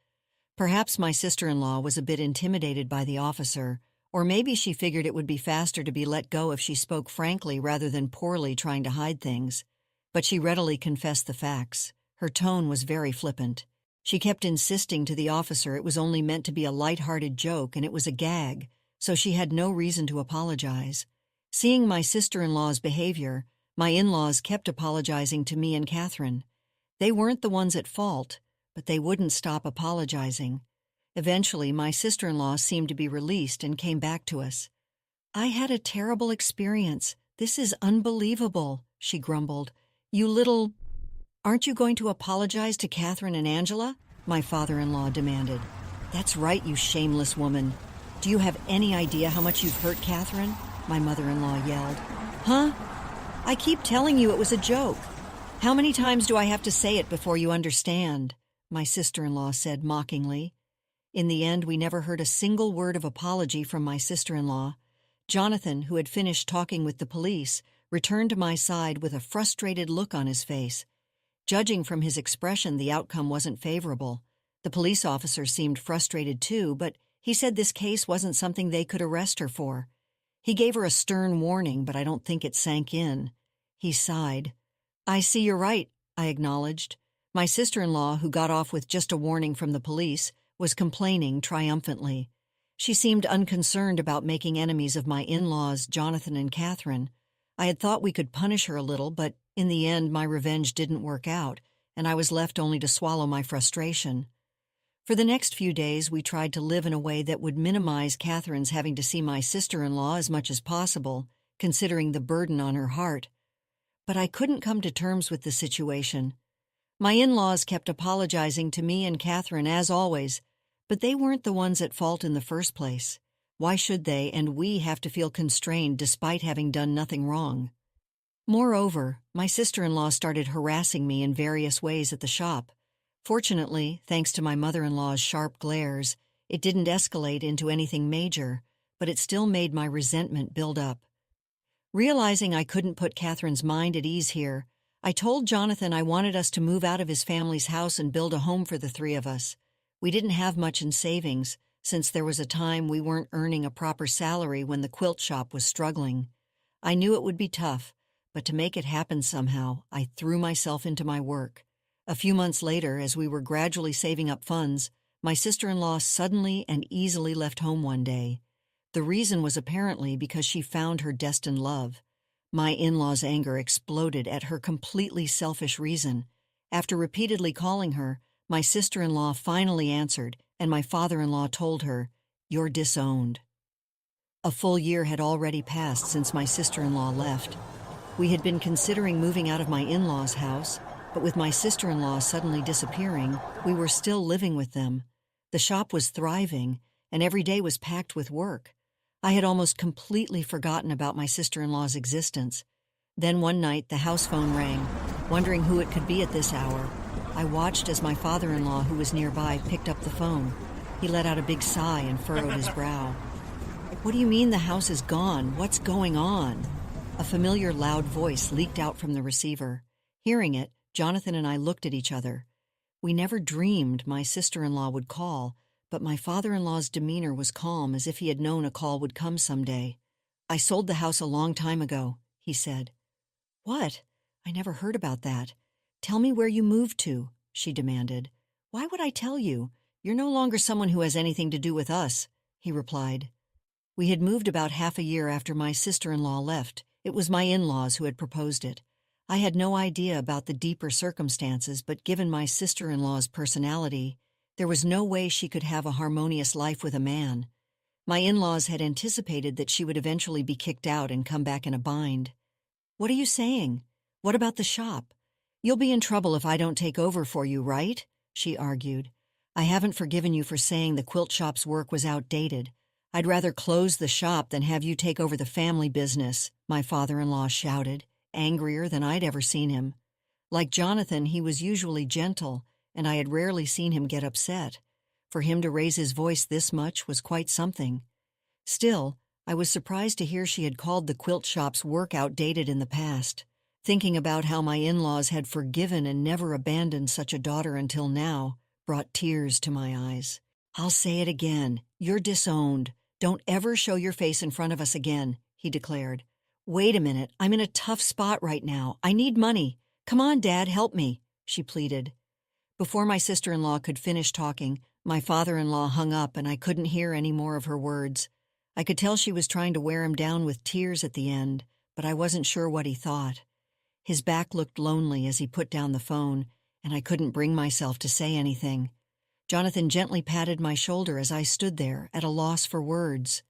Perhaps my sister-in-law was a bit intimidated by the officer, or maybe she figured it would be faster to be let go if she spoke frankly rather than poorly trying to hide things. But she readily confessed the facts. Her tone was very flippant. She kept insisting to the officer it was only meant to be a light-hearted joke and it was a gag, so she had no reason to apologize. Seeing my sister-in-law's behavior, my in-laws kept apologizing to me and Catherine. They weren't the ones at fault, but they wouldn't stop apologizing. Eventually, my sister-in-law seemed to be released and came back to us. "I had a terrible experience. This is unbelievable," she grumbled. "You little—" "Aren't you going to apologize to Catherine and Angela?" my father-in-law demanded. "That's right, you shameless woman. Do you have any idea how much you've hurt Catherine?" my mother-in-law yelled. "Huh? I keep telling you it was a joke. How many times do I have to say it before you understand?" my sister-in-law said mockingly. In the end, we never heard a single word of apology from my sister-in-law. Jonathan, who had finished talking with the police, returned to my side with a frustrated look on his face. Judging from his expression, the outcome wasn't favorable. The police officer seemed frustrated too, but he said this case wasn't something they could arrest her for. He gave her a stern warning, but I don't think it sank in. He sighed. "I see you're right," I acknowledged. My sister-in-law, who got off with just a warning from the police, was complaining triumphantly. She seemed unconcerned about making enemies of my in-laws, Jonathan and Catherine. I had thought we could punish her a little, but in the end my revenge didn't work out, and I was left only to swallow my frustration. For the next few days, we tried to live in a way that would minimize Catherine's having to see my sister-in-law as much as possible, considering the burden on her heart. But I couldn't come to terms with the situation. My in-laws kept apologizing to me and Catherine as always, but they weren't the ones at fault in the first place. Why should they and we have to feel constrained despite having done nothing wrong? Moreover, my sister-in-law started harassing me in various ways at the shop. Fortunately, thanks to my mother-in-law's sharp glares, it didn't escalate into anything major, but it still made my resentment build up. Realizing I couldn't put Catherine's mind at ease here, I told Jonathan I wanted us to move out of his family's house and build a home for the three of us. We didn't have much in savings, since there was a time we weren't earning a proper salary when the quilt shop was struggling. I knew it would be tough, but to make it happen somehow, I threw myself into my work. A few months later, as we were gradually saving up funds, my sister-in-law suddenly and easily left home one day. The reason was apparently because she found her destined love. My in-law's anger exploded at her completely selfish reason. After repeatedly calling her, my sister-in-law finally answered, and my father-in-law told her, "You're disowned." A full year had already passed since my sister-in-law left. We had been considering moving out of my in-law's house, but with my sister-in-law suddenly disappearing, we were still living with them. The shop was thriving, and every day was packed with work. I had almost completely forgotten about my sister-in-law's existence. Then one night, the house phone rang. Wondering who it could be at this hour, I watched as my father-in-law, who was nearby, picked up the phone. He let out a big sigh and furrowed his brow. "What do you mean the house is gone? What's going on?" A familiar loud voice leaked out from the receiver. Hearing it, Jonathan and I looked at each other. We never dreamed my sister-in-law would call, but my father-in-law's demeanor was calm, as if he had known a call would come someday. "I sold the house a long time ago," he said. "What? I never heard about that. Tell me where you moved to," she demanded. "Why would I tell you? You're no longer someone who has anything to do with us," he replied. We had moved about half a year after my sister-in-law left. It was my in-laws who had proposed it. I had no idea about the deeper circumstances, but given my sister-in-law's personality, there was no way she could have a harmonious life with a man. My in-laws had anticipated that she would eventually be kicked out and come back in a bind. "What are you saying? What about the shop? You'll be in trouble if I don't take over for you, right?" she argued. "I haven't forgiven you for saying the quilt shop's work was outdated. I'd rather close the shop than have you take over the family business," my father-in-law shouted, angrier than I'd ever seen him. Like Jonathan, he was usually gentle, and I had rarely seen him get upset. For him to raise his voice this much was quite something. Still, I was surprised to hear she had called the quilt shop's work outdated in the past. Thinking about how my in-laws had forgiven and never abandoned such a daughter until now brought tears to my eyes. "I'll say it again. You're disowned. Don't ever show your face in front of us again," he declared. "Wait a minute. I'm in a tough spot right now. I need money. Come on, Dad, help me," she pleaded. Before my sister-in-law could finish talking, my father-in-law hung up and I couldn't hear any more of her words. I could tell she was trying to wear him down with tears at the end, but I wasn't sure what he thought. His back looked lonely as he put down the phone, and I couldn't bring myself to say anything. Jonathan gently patted my shoulder as I stood there, at a loss for words.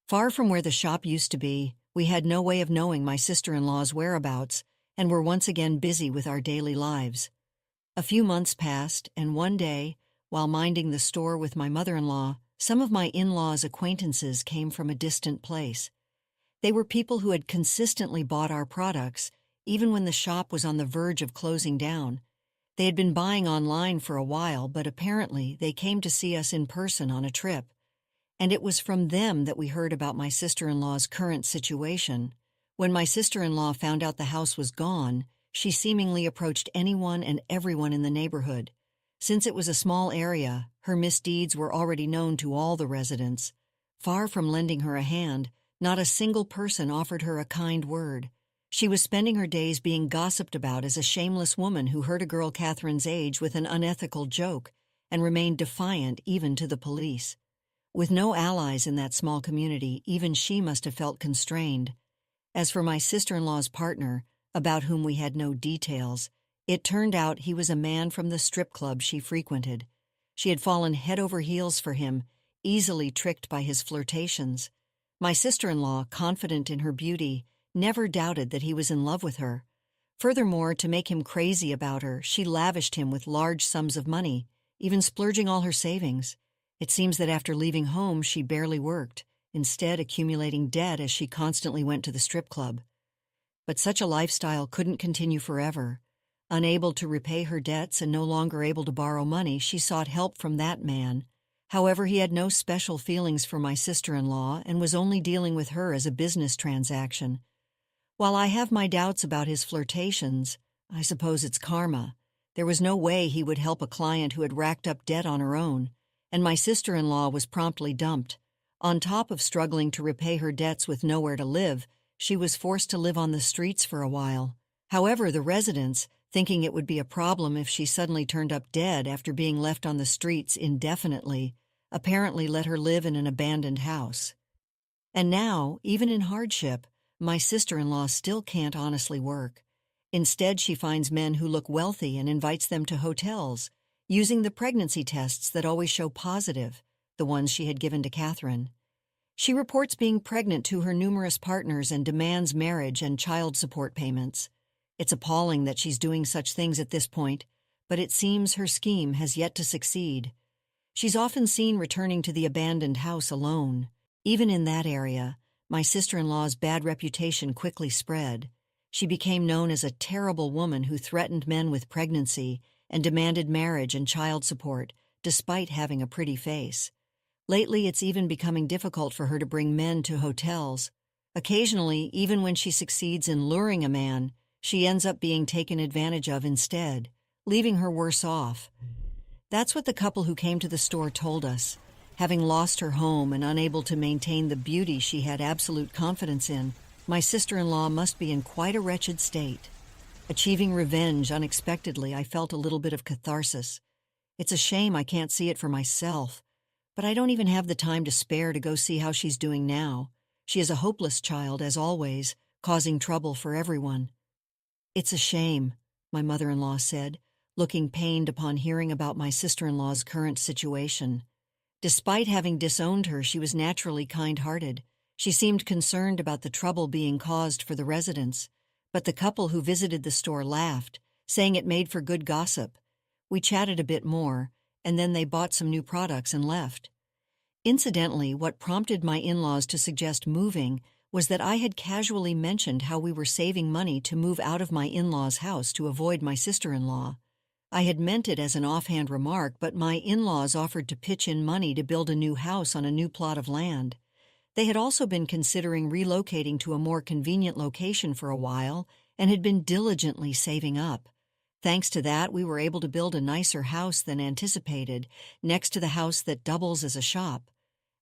Far from where the shop used to be, we had no way of knowing my sister-in-law's whereabouts, and were once again busy with our daily lives. A few months passed, and one day, while minding the store with my mother-in-law, some of my in-laws' acquaintances came from a distant place. They were people who had consistently bought our products, even when the shop was on the verge of closing down. They had been buying online for a while, but apparently they came to see us in person on a trip. And it was from them that we heard about my sister-in-law's current situation. When my sister-in-law found out the house was gone, she seemingly approached anyone and everyone in the neighborhood. Since it was a small area, her misdeeds were already known to all the residents. Far from lending her a hand, not a single person offered her a kind word. She was spending her days being gossiped about as a shameless woman who hurt a girl Catherine's age with an unethical joke and remained defiant even to the police. With no allies in that small community, even she must have felt constrained. As for my sister-in-law's partner, about whom we had no details, it turned out he was a man from the strip club she frequented. She had fallen head over heels for him, easily tricked by his flirtations. My sister-in-law, confident in her beauty, never doubted that he was in love with her. Furthermore, to make him crazy about her, she lavished him with large sums of money, even splurging all her savings. It seems that after leaving home, she barely worked, instead accumulating debt as she constantly went to the strip club. But such a lifestyle couldn't continue forever. Unable to repay her debts and no longer able to borrow money, she sought help from that man. However, he had no special feelings for my sister-in-law and was only dealing with her as a business transaction. While I have my doubts about his flirtations, I suppose it's karma. There was no way he would help a client who had racked up debt on her own, and my sister-in-law was promptly dumped. On top of struggling to repay her debts with nowhere to live, she was forced to live on the streets for a while. However, the residents, thinking it would be a problem if she suddenly turned up dead after being left on the streets indefinitely, apparently let her live in an abandoned house. And now, even in hardship, my sister-in-law still can't honestly work. Instead, she finds men who look wealthy and invites them to hotels, using the pregnancy tests that always show positive, the ones she had given to Catherine. She reports being pregnant to her numerous partners and demands marriage and child support payments. It's appalling that she's doing such things at this point, but it seems her scheme has yet to succeed. She's often seen returning to the abandoned house alone. Even in that area, my sister-in-law's bad reputation quickly spread. She became known as a terrible woman who threatened men with pregnancy and demanded marriage and child support, despite having a pretty face. Lately, it's even becoming difficult for her to bring men to hotels. Occasionally, even when she succeeds in luring a man, she ends up being taken advantage of instead, leaving her worse off. That's what the couple who came to the store told us. Having lost her home and unable to maintain the beauty she had absolute confidence in, my sister-in-law must be in quite a wretched state. Achieving revenge unexpectedly, I felt a little bit of catharsis. It's a shame I can't see it for myself, but I don't even have the time to spare to go see how she's doing now. She is a hopeless child, as always, causing trouble for everyone. It's a shame, my mother-in-law said, looking pained upon hearing about my sister-in-law's current situation. Despite having disowned her, she was naturally kind-hearted. She seemed concerned about the trouble being caused for the residents, but the couple who visited the store laughed, saying it made for good gossip. We chatted a bit more, and then they bought some new products and left. Incidentally, what prompted my in-laws to suggest moving was that I had casually mentioned how we were saving money to move out of my in-laws' house to avoid my sister-in-law. I had meant it as an offhand remark, but my in-laws offered to pitch in money to build a new house on a new plot of land. They had also been considering relocating to a more convenient location for a while and had been diligently saving up. Thanks to that, we were able to build a nicer house than anticipated, next to the house that doubles as a shop.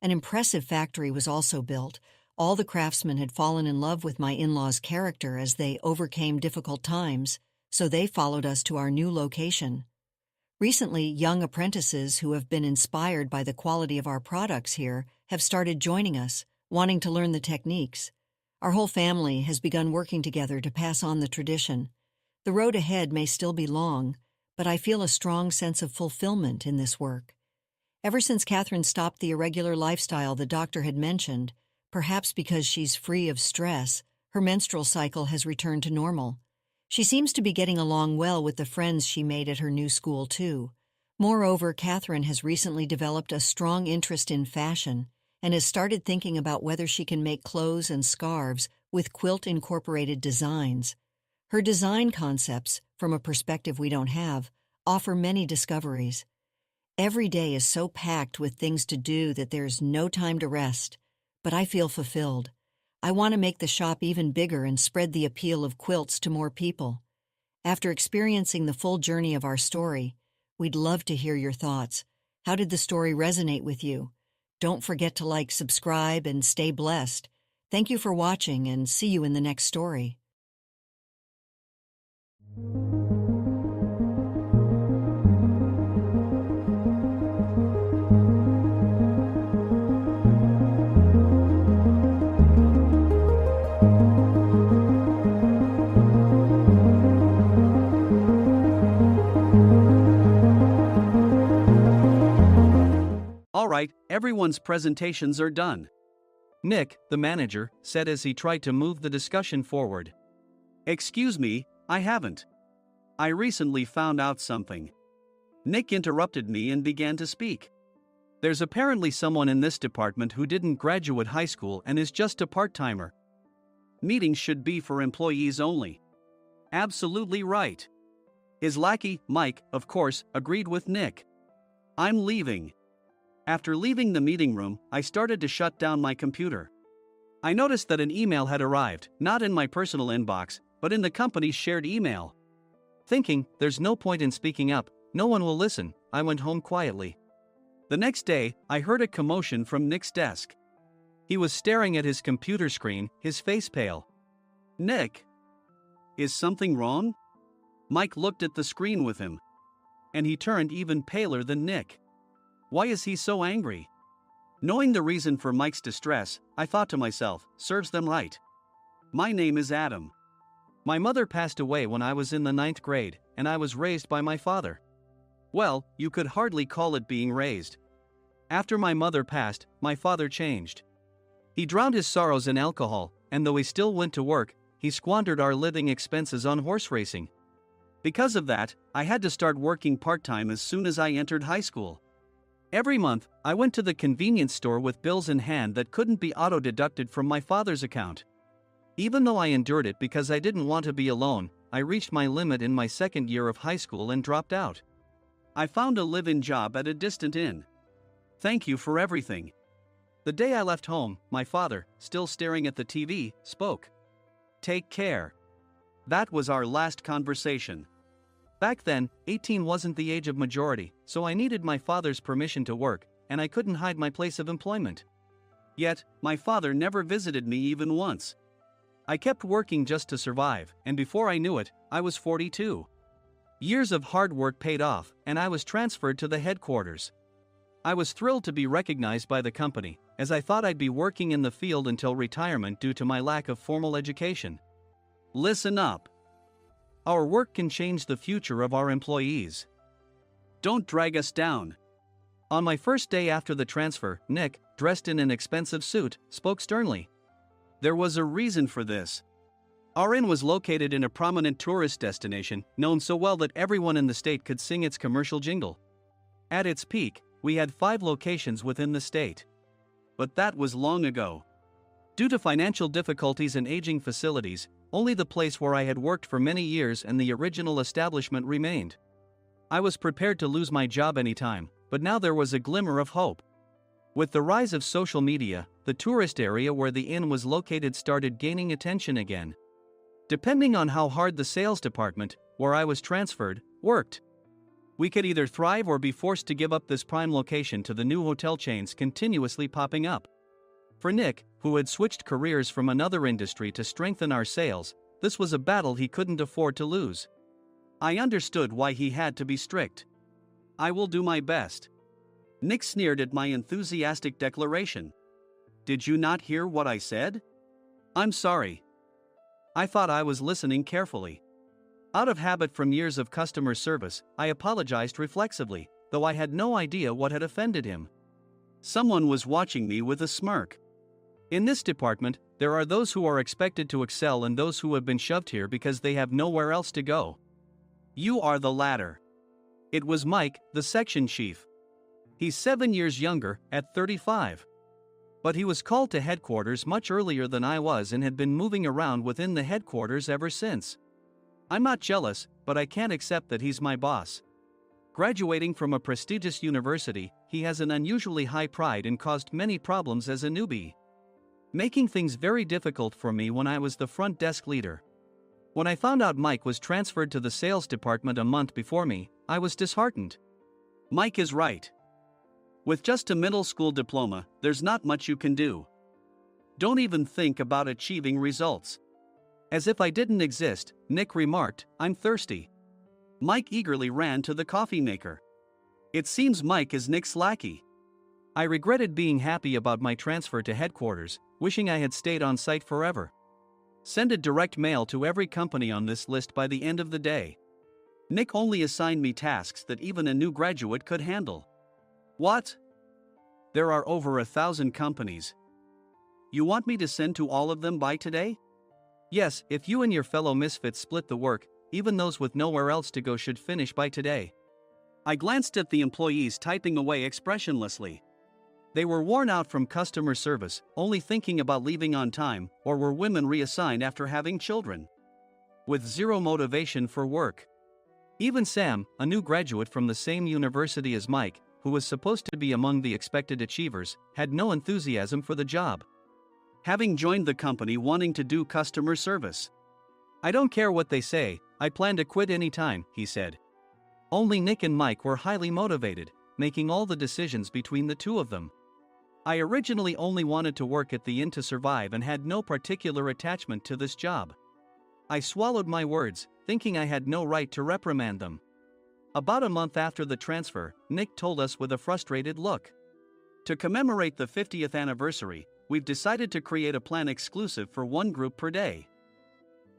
An impressive factory was also built. All the craftsmen had fallen in love with my in-laws' character as they overcame difficult times, so they followed us to our new location. Recently, young apprentices who have been inspired by the quality of our products here have started joining us, wanting to learn the techniques. Our whole family has begun working together to pass on the tradition. The road ahead may still be long, but I feel a strong sense of fulfillment in this work. Ever since Catherine stopped the irregular lifestyle the doctor had mentioned, perhaps because she's free of stress, her menstrual cycle has returned to normal. She seems to be getting along well with the friends she made at her new school, too. Moreover, Catherine has recently developed a strong interest in fashion and has started thinking about whether she can make clothes and scarves with quilt-incorporated designs. Her design concepts, from a perspective we don't have, offer many discoveries. Every day is so packed with things to do that there's no time to rest, but I feel fulfilled. I want to make the shop even bigger and spread the appeal of quilts to more people. After experiencing the full journey of our story, we'd love to hear your thoughts. How did the story resonate with you? Don't forget to like, subscribe, and stay blessed. Thank you for watching, and see you in the next story. Alright, everyone's presentations are done. Nick, the manager, said as he tried to move the discussion forward. Excuse me, I haven't. I recently found out something. Nick interrupted me and began to speak. There's apparently someone in this department who didn't graduate high school and is just a part-timer. Meetings should be for employees only. Absolutely right. His lackey, Mike, of course, agreed with Nick. I'm leaving. After leaving the meeting room, I started to shut down my computer. I noticed that an email had arrived, not in my personal inbox, but in the company's shared email. Thinking, there's no point in speaking up, no one will listen, I went home quietly. The next day, I heard a commotion from Nick's desk. He was staring at his computer screen, his face pale. Nick! Is something wrong? Mike looked at the screen with him. And he turned even paler than Nick. Why is he so angry? Knowing the reason for Mike's distress, I thought to myself, serves them right. My name is Adam. My mother passed away when I was in the 9th grade, and I was raised by my father. Well, you could hardly call it being raised. After my mother passed, my father changed. He drowned his sorrows in alcohol, and though he still went to work, he squandered our living expenses on horse racing. Because of that, I had to start working part-time as soon as I entered high school. Every month, I went to the convenience store with bills in hand that couldn't be auto-deducted from my father's account. Even though I endured it because I didn't want to be alone, I reached my limit in my second year of high school and dropped out. I found a live-in job at a distant inn. Thank you for everything. The day I left home, my father, still staring at the TV, spoke. Take care. That was our last conversation. Back then, 18 wasn't the age of majority, so I needed my father's permission to work, and I couldn't hide my place of employment. Yet, my father never visited me even once. I kept working just to survive, and before I knew it, I was 42. Years of hard work paid off, and I was transferred to the headquarters. I was thrilled to be recognized by the company, as I thought I'd be working in the field until retirement due to my lack of formal education. Listen up. Our work can change the future of our employees. Don't drag us down. On my first day after the transfer, Nick, dressed in an expensive suit, spoke sternly. There was a reason for this. Our inn was located in a prominent tourist destination, known so well that everyone in the state could sing its commercial jingle. At its peak, we had 5 locations within the state. But that was long ago. Due to financial difficulties and aging facilities, only the place where I had worked for many years and the original establishment remained. I was prepared to lose my job anytime, but now there was a glimmer of hope. With the rise of social media, the tourist area where the inn was located started gaining attention again. Depending on how hard the sales department, where I was transferred, worked, we could either thrive or be forced to give up this prime location to the new hotel chains continuously popping up. For Nick, who had switched careers from another industry to strengthen our sales, this was a battle he couldn't afford to lose. I understood why he had to be strict. I will do my best. Nick sneered at my enthusiastic declaration. Did you not hear what I said? I'm sorry. I thought I was listening carefully. Out of habit from years of customer service, I apologized reflexively, though I had no idea what had offended him. Someone was watching me with a smirk. In this department, there are those who are expected to excel and those who have been shoved here because they have nowhere else to go. You are the latter. It was Mike, the section chief. He's 7 years younger, at 35. But he was called to headquarters much earlier than I was and had been moving around within the headquarters ever since. I'm not jealous, but I can't accept that he's my boss. Graduating from a prestigious university, he has an unusually high pride and caused many problems as a newbie, making things very difficult for me when I was the front desk leader. When I found out Mike was transferred to the sales department a month before me, I was disheartened. Mike is right. With just a middle school diploma, there's not much you can do. Don't even think about achieving results. As if I didn't exist, Nick remarked, I'm thirsty. Mike eagerly ran to the coffee maker. It seems Mike is Nick's lackey. I regretted being happy about my transfer to headquarters, wishing I had stayed on site forever. Send a direct mail to every company on this list by the end of the day. Nick only assigned me tasks that even a new graduate could handle. What? There are over 1,000 companies. You want me to send to all of them by today? Yes, if you and your fellow misfits split the work, even those with nowhere else to go should finish by today. I glanced at the employees typing away expressionlessly. They were worn out from customer service, only thinking about leaving on time, or were women reassigned after having children. With zero motivation for work. Even Sam, a new graduate from the same university as Mike, who was supposed to be among the expected achievers, had no enthusiasm for the job. Having joined the company wanting to do customer service. I don't care what they say, I plan to quit anytime, he said. Only Nick and Mike were highly motivated, making all the decisions between the two of them. I originally only wanted to work at the inn to survive and had no particular attachment to this job. I swallowed my words, thinking I had no right to reprimand them. About a month after the transfer, Nick told us with a frustrated look. To commemorate the 50th anniversary, we've decided to create a plan exclusive for one group per day.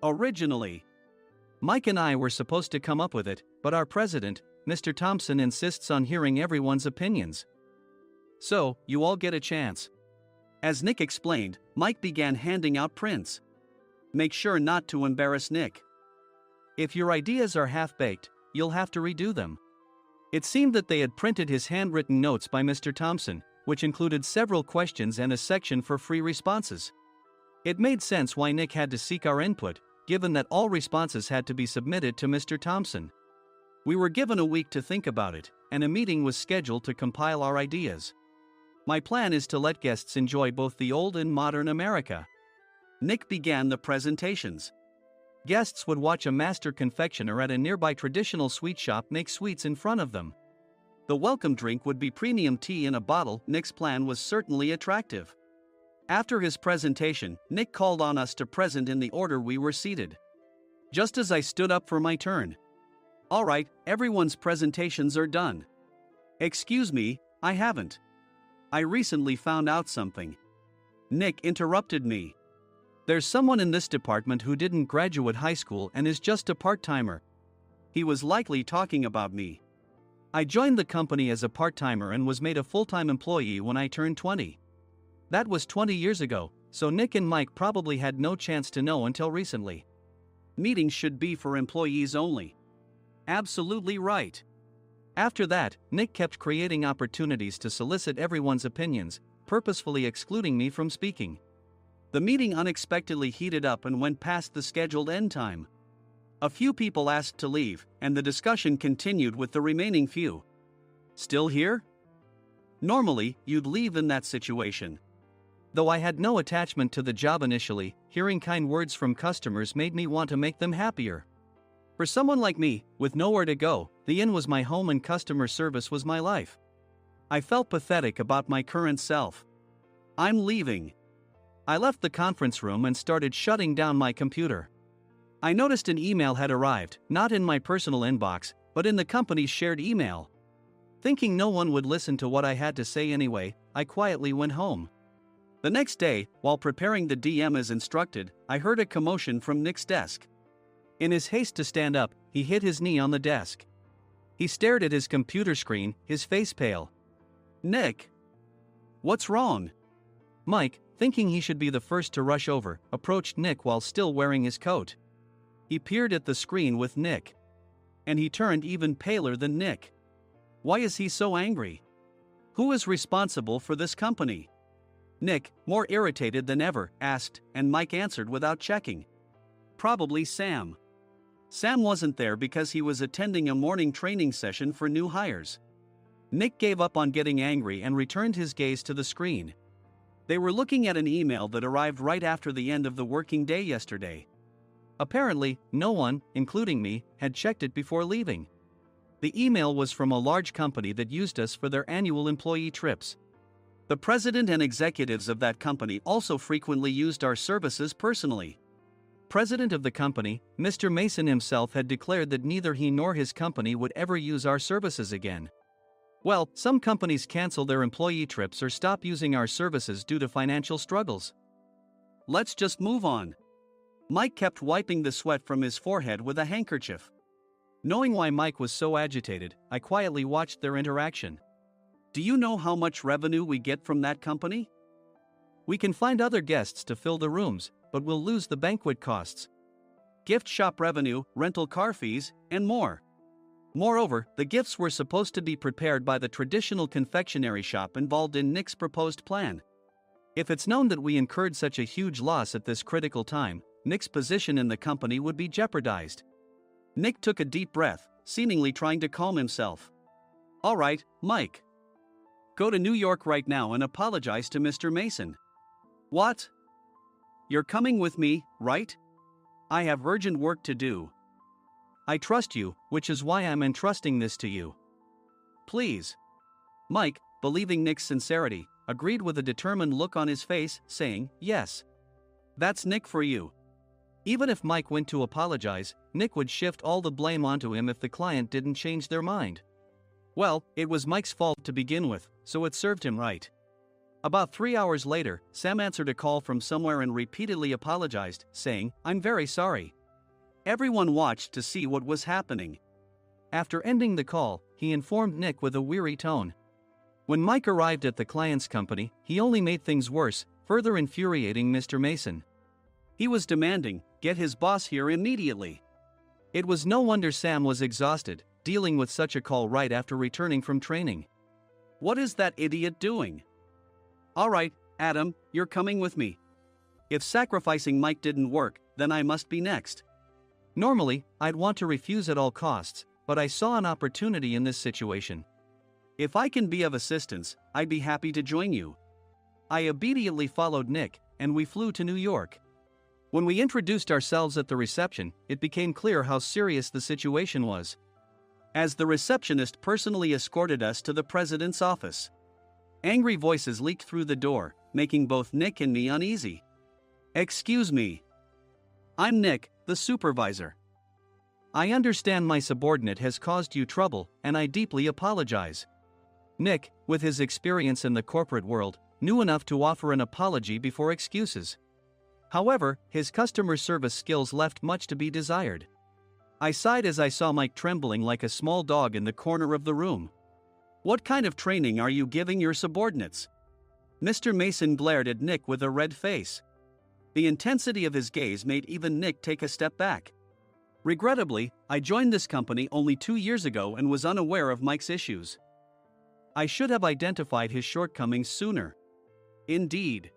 Originally, Mike and I were supposed to come up with it, but our president, Mr. Thompson, insists on hearing everyone's opinions. So, you all get a chance. As Nick explained, Mike began handing out prints. Make sure not to embarrass Nick. If your ideas are half-baked, you'll have to redo them. It seemed that they had printed his handwritten notes by Mr. Thompson, which included several questions and a section for free responses. It made sense why Nick had to seek our input, given that all responses had to be submitted to Mr. Thompson. We were given a week to think about it, and a meeting was scheduled to compile our ideas. My plan is to let guests enjoy both the old and modern America. Nick began the presentations. Guests would watch a master confectioner at a nearby traditional sweet shop make sweets in front of them. The welcome drink would be premium tea in a bottle. Nick's plan was certainly attractive. After his presentation, Nick called on us to present in the order we were seated. Just as I stood up for my turn. All right, everyone's presentations are done. Excuse me, I haven't. I recently found out something. Nick interrupted me. There's someone in this department who didn't graduate high school and is just a part-timer. He was likely talking about me. I joined the company as a part-timer and was made a full-time employee when I turned 20. That was 20 years ago, so Nick and Mike probably had no chance to know until recently. Meetings should be for employees only. Absolutely right. After that, Nick kept creating opportunities to solicit everyone's opinions, purposefully excluding me from speaking. The meeting unexpectedly heated up and went past the scheduled end time. A few people asked to leave, and the discussion continued with the remaining few. Still here? Normally, you'd leave in that situation. Though I had no attachment to the job initially, hearing kind words from customers made me want to make them happier. For someone like me, with nowhere to go, the inn was my home and customer service was my life. I felt pathetic about my current self. I'm leaving. I left the conference room and started shutting down my computer. I noticed an email had arrived, not in my personal inbox, but in the company's shared email. Thinking no one would listen to what I had to say anyway, I quietly went home. The next day, while preparing the DM as instructed, I heard a commotion from Nick's desk. In his haste to stand up, he hit his knee on the desk. He stared at his computer screen, his face pale. Nick! What's wrong? Mike, thinking he should be the first to rush over, approached Nick while still wearing his coat. He peered at the screen with Nick. And he turned even paler than Nick. Why is he so angry? Who is responsible for this company? Nick, more irritated than ever, asked, and Mike answered without checking. Probably Sam. Sam wasn't there because he was attending a morning training session for new hires. Nick gave up on getting angry and returned his gaze to the screen. They were looking at an email that arrived right after the end of the working day yesterday. Apparently, no one, including me, had checked it before leaving. The email was from a large company that used us for their annual employee trips. The president and executives of that company also frequently used our services personally. President of the company, Mr. Mason himself, had declared that neither he nor his company would ever use our services again. Well, some companies cancel their employee trips or stop using our services due to financial struggles. Let's just move on. Mike kept wiping the sweat from his forehead with a handkerchief. Knowing why Mike was so agitated, I quietly watched their interaction. Do you know how much revenue we get from that company? We can find other guests to fill the rooms, but we'll lose the banquet costs, gift shop revenue, rental car fees, and more. Moreover, the gifts were supposed to be prepared by the traditional confectionery shop involved in Nick's proposed plan. If it's known that we incurred such a huge loss at this critical time, Nick's position in the company would be jeopardized. Nick took a deep breath, seemingly trying to calm himself. All right, Mike. Go to New York right now and apologize to Mr. Mason. What? You're coming with me, right? I have urgent work to do. I trust you, which is why I'm entrusting this to you. Please. Mike, believing Nick's sincerity, agreed with a determined look on his face, saying, yes. That's Nick for you. Even if Mike went to apologize, Nick would shift all the blame onto him if the client didn't change their mind. Well, it was Mike's fault to begin with, so it served him right. About 3 hours later, Sam answered a call from somewhere and repeatedly apologized, saying, I'm very sorry. Everyone watched to see what was happening. After ending the call, he informed Nick with a weary tone. When Mike arrived at the client's company, he only made things worse, further infuriating Mr. Mason. He was demanding, get his boss here immediately. It was no wonder Sam was exhausted, dealing with such a call right after returning from training. What is that idiot doing? All right, Adam, you're coming with me. If sacrificing Mike didn't work, then I must be next. Normally, I'd want to refuse at all costs, but I saw an opportunity in this situation. If I can be of assistance, I'd be happy to join you. I obediently followed Nick, and we flew to New York. When we introduced ourselves at the reception, it became clear how serious the situation was, as the receptionist personally escorted us to the president's office. Angry voices leaked through the door, making both Nick and me uneasy. Excuse me. I'm Nick, the supervisor. I understand my subordinate has caused you trouble, and I deeply apologize. Nick, with his experience in the corporate world, knew enough to offer an apology before excuses. However, his customer service skills left much to be desired. I sighed as I saw Mike trembling like a small dog in the corner of the room. What kind of training are you giving your subordinates? Mr. Mason glared at Nick with a red face. The intensity of his gaze made even Nick take a step back. Regrettably, I joined this company only 2 years ago and was unaware of Mike's issues. I should have identified his shortcomings sooner. Indeed.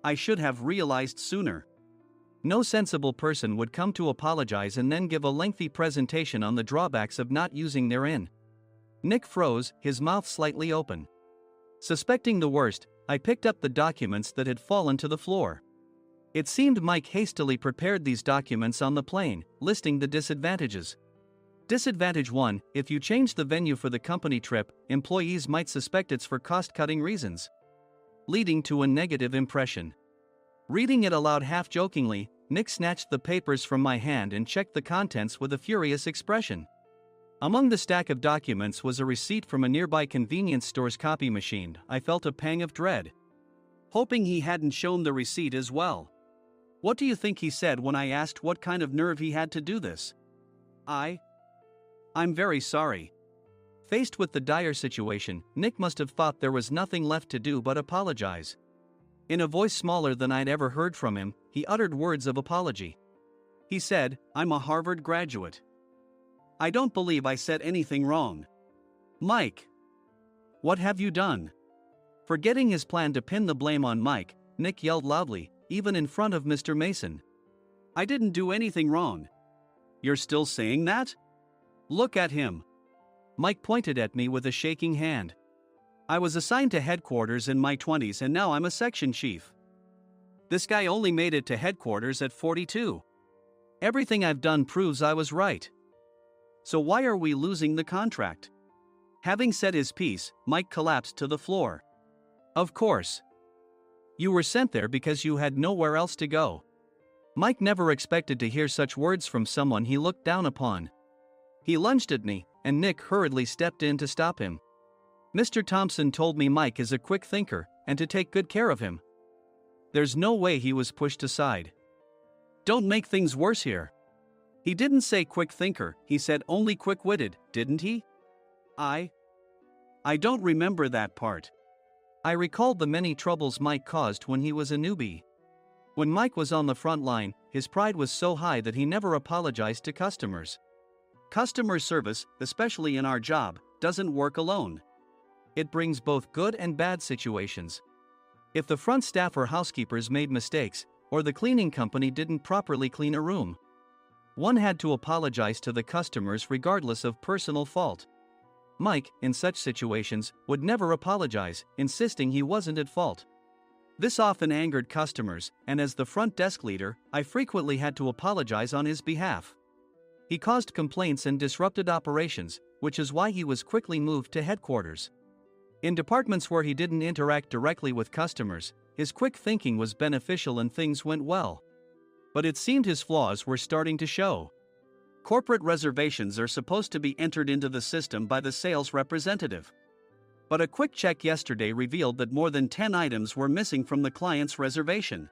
I should have realized sooner. No sensible person would come to apologize and then give a lengthy presentation on the drawbacks of not using their in. Nick froze, his mouth slightly open. Suspecting the worst, I picked up the documents that had fallen to the floor. It seemed Mike hastily prepared these documents on the plane, listing the disadvantages. Disadvantage 1: if you change the venue for the company trip, employees might suspect it's for cost-cutting reasons, leading to a negative impression. Reading it aloud half-jokingly, Nick snatched the papers from my hand and checked the contents with a furious expression. Among the stack of documents was a receipt from a nearby convenience store's copy machine. I felt a pang of dread, hoping he hadn't shown the receipt as well. What do you think he said when I asked what kind of nerve he had to do this? I'm very sorry. Faced with the dire situation, Nick must have thought there was nothing left to do but apologize. In a voice smaller than I'd ever heard from him, he uttered words of apology. He said, I'm a Harvard graduate. I don't believe I said anything wrong. Mike! What have you done? Forgetting his plan to pin the blame on Mike, Nick yelled loudly, even in front of Mr. Mason. I didn't do anything wrong. You're still saying that? Look at him. Mike pointed at me with a shaking hand. I was assigned to headquarters in my 20s and now I'm a section chief. This guy only made it to headquarters at 42. Everything I've done proves I was right. So why are we losing the contract? Having said his piece, Mike collapsed to the floor. Of course. You were sent there because you had nowhere else to go. Mike never expected to hear such words from someone he looked down upon. He lunged at me, and Nick hurriedly stepped in to stop him. Mr. Thompson told me Mike is a quick thinker, and to take good care of him. There's no way he was pushed aside. Don't make things worse here. He didn't say quick thinker, he said only quick-witted, didn't he? I don't remember that part. I recalled the many troubles Mike caused when he was a newbie. When Mike was on the front line, his pride was so high that he never apologized to customers. Customer service, especially in our job, doesn't work alone. It brings both good and bad situations. If the front staff or housekeepers made mistakes, or the cleaning company didn't properly clean a room, one had to apologize to the customers regardless of personal fault. Mike, in such situations, would never apologize, insisting he wasn't at fault. This often angered customers, and as the front desk leader, I frequently had to apologize on his behalf. He caused complaints and disrupted operations, which is why he was quickly moved to headquarters. In departments where he didn't interact directly with customers, his quick thinking was beneficial and things went well. But it seemed his flaws were starting to show. Corporate reservations are supposed to be entered into the system by the sales representative. But a quick check yesterday revealed that more than 10 items were missing from the client's reservation.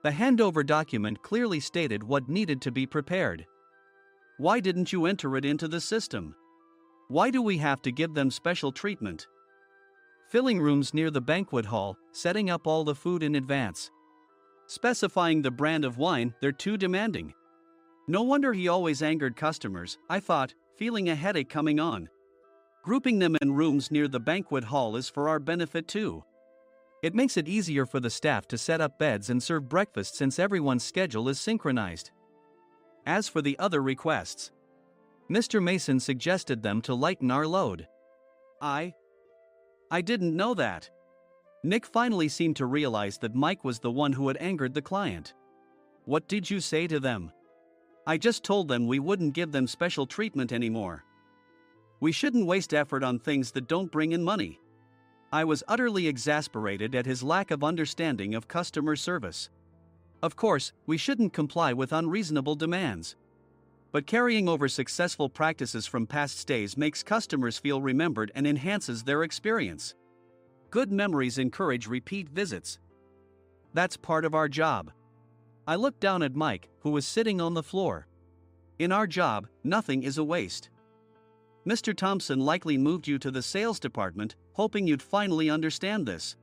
The handover document clearly stated what needed to be prepared. Why didn't you enter it into the system? Why do we have to give them special treatment? Filling rooms near the banquet hall, setting up all the food in advance. Specifying the brand of wine, they're too demanding. No wonder he always angered customers, I thought, feeling a headache coming on. Grouping them in rooms near the banquet hall is for our benefit too. It makes it easier for the staff to set up beds and serve breakfast since everyone's schedule is synchronized. As for the other requests, Mr. Mason suggested them to lighten our load. I didn't know that. Nick finally seemed to realize that Mike was the one who had angered the client. What did you say to them? I just told them we wouldn't give them special treatment anymore. We shouldn't waste effort on things that don't bring in money. I was utterly exasperated at his lack of understanding of customer service. Of course, we shouldn't comply with unreasonable demands. But carrying over successful practices from past stays makes customers feel remembered and enhances their experience. Good memories encourage repeat visits. That's part of our job. I looked down at Mike, who was sitting on the floor. In our job, nothing is a waste. Mr. Thompson likely moved you to the sales department, hoping you'd finally understand this.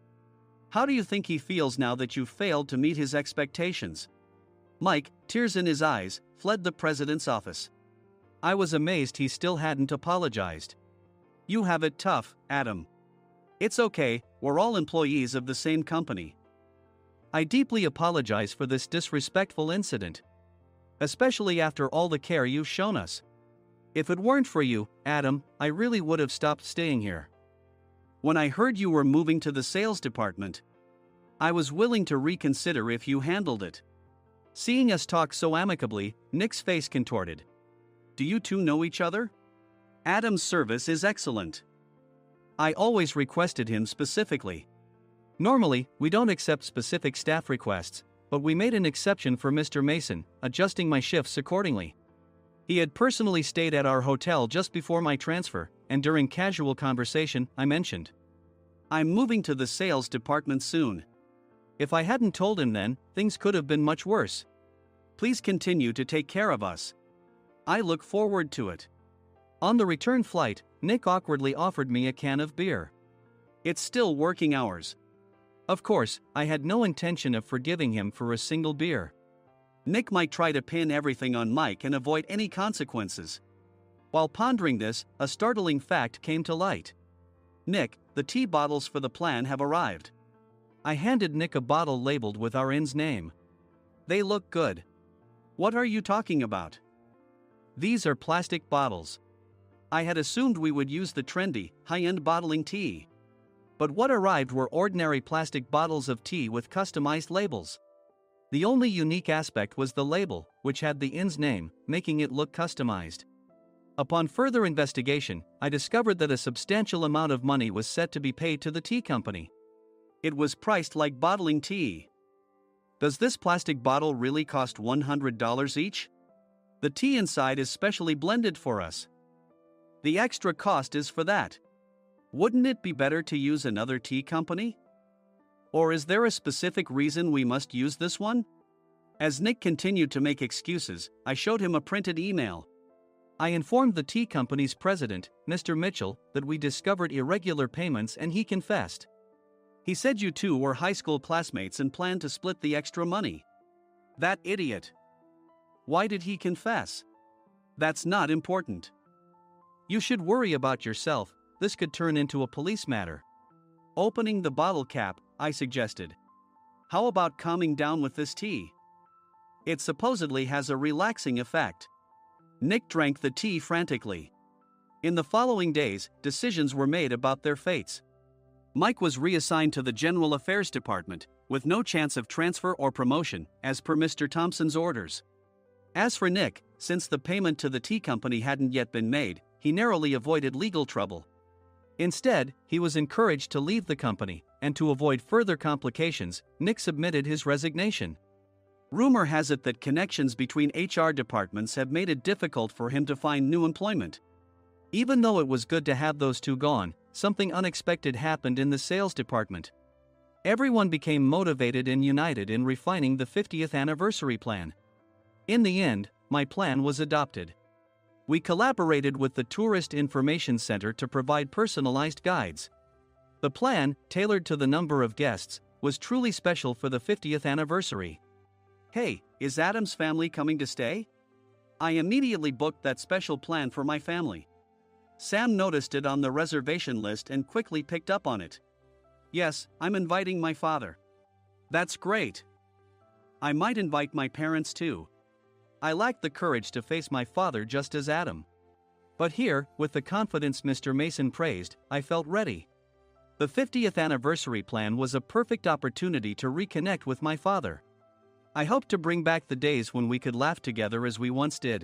How do you think he feels now that you failed to meet his expectations? Mike, tears in his eyes, fled the president's office. I was amazed he still hadn't apologized. You have it tough, Adam. It's okay, we're all employees of the same company. I deeply apologize for this disrespectful incident. Especially after all the care you've shown us. If it weren't for you, Adam, I really would have stopped staying here. When I heard you were moving to the sales department, I was willing to reconsider if you handled it. Seeing us talk so amicably, Nick's face contorted. Do you two know each other? Adam's service is excellent. I always requested him specifically. Normally, we don't accept specific staff requests, but we made an exception for Mr. Mason, adjusting my shifts accordingly. He had personally stayed at our hotel just before my transfer, and during casual conversation, I mentioned, I'm moving to the sales department soon. If I hadn't told him then, things could have been much worse. Please continue to take care of us. I look forward to it. On the return flight, Nick awkwardly offered me a can of beer. It's still working hours. Of course, I had no intention of forgiving him for a single beer. Nick might try to pin everything on Mike and avoid any consequences. While pondering this, a startling fact came to light. Nick, the tea bottles for the plan have arrived. I handed Nick a bottle labeled with our inn's name. They look good. What are you talking about? These are plastic bottles. I had assumed we would use the trendy, high-end bottling tea. But what arrived were ordinary plastic bottles of tea with customized labels. The only unique aspect was the label, which had the inn's name, making it look customized. Upon further investigation, I discovered that a substantial amount of money was set to be paid to the tea company. It was priced like bottling tea. Does this plastic bottle really cost $100 each? The tea inside is specially blended for us. The extra cost is for that. Wouldn't it be better to use another tea company? Or is there a specific reason we must use this one? As Nick continued to make excuses, I showed him a printed email. I informed the tea company's president, Mr. Mitchell, that we discovered irregular payments and he confessed. He said you two were high school classmates and planned to split the extra money. That idiot. Why did he confess? That's not important. You should worry about yourself, this could turn into a police matter. Opening the bottle cap, I suggested. How about calming down with this tea? It supposedly has a relaxing effect. Nick drank the tea frantically. In the following days, decisions were made about their fates. Mike was reassigned to the General Affairs Department, with no chance of transfer or promotion, as per Mr. Thompson's orders. As for Nick, since the payment to the tea company hadn't yet been made, he narrowly avoided legal trouble. Instead, he was encouraged to leave the company, and to avoid further complications, Nick submitted his resignation. Rumor has it that connections between HR departments have made it difficult for him to find new employment. Even though it was good to have those two gone, something unexpected happened in the sales department. Everyone became motivated and united in refining the 50th anniversary plan. In the end, my plan was adopted. We collaborated with the Tourist Information Center to provide personalized guides. The plan, tailored to the number of guests, was truly special for the 50th anniversary. Hey, is Adam's family coming to stay? I immediately booked that special plan for my family. Sam noticed it on the reservation list and quickly picked up on it. Yes, I'm inviting my father. That's great. I might invite my parents too. I lacked the courage to face my father just as Adam. But here, with the confidence Mr. Mason praised, I felt ready. The 50th anniversary plan was a perfect opportunity to reconnect with my father. I hoped to bring back the days when we could laugh together as we once did.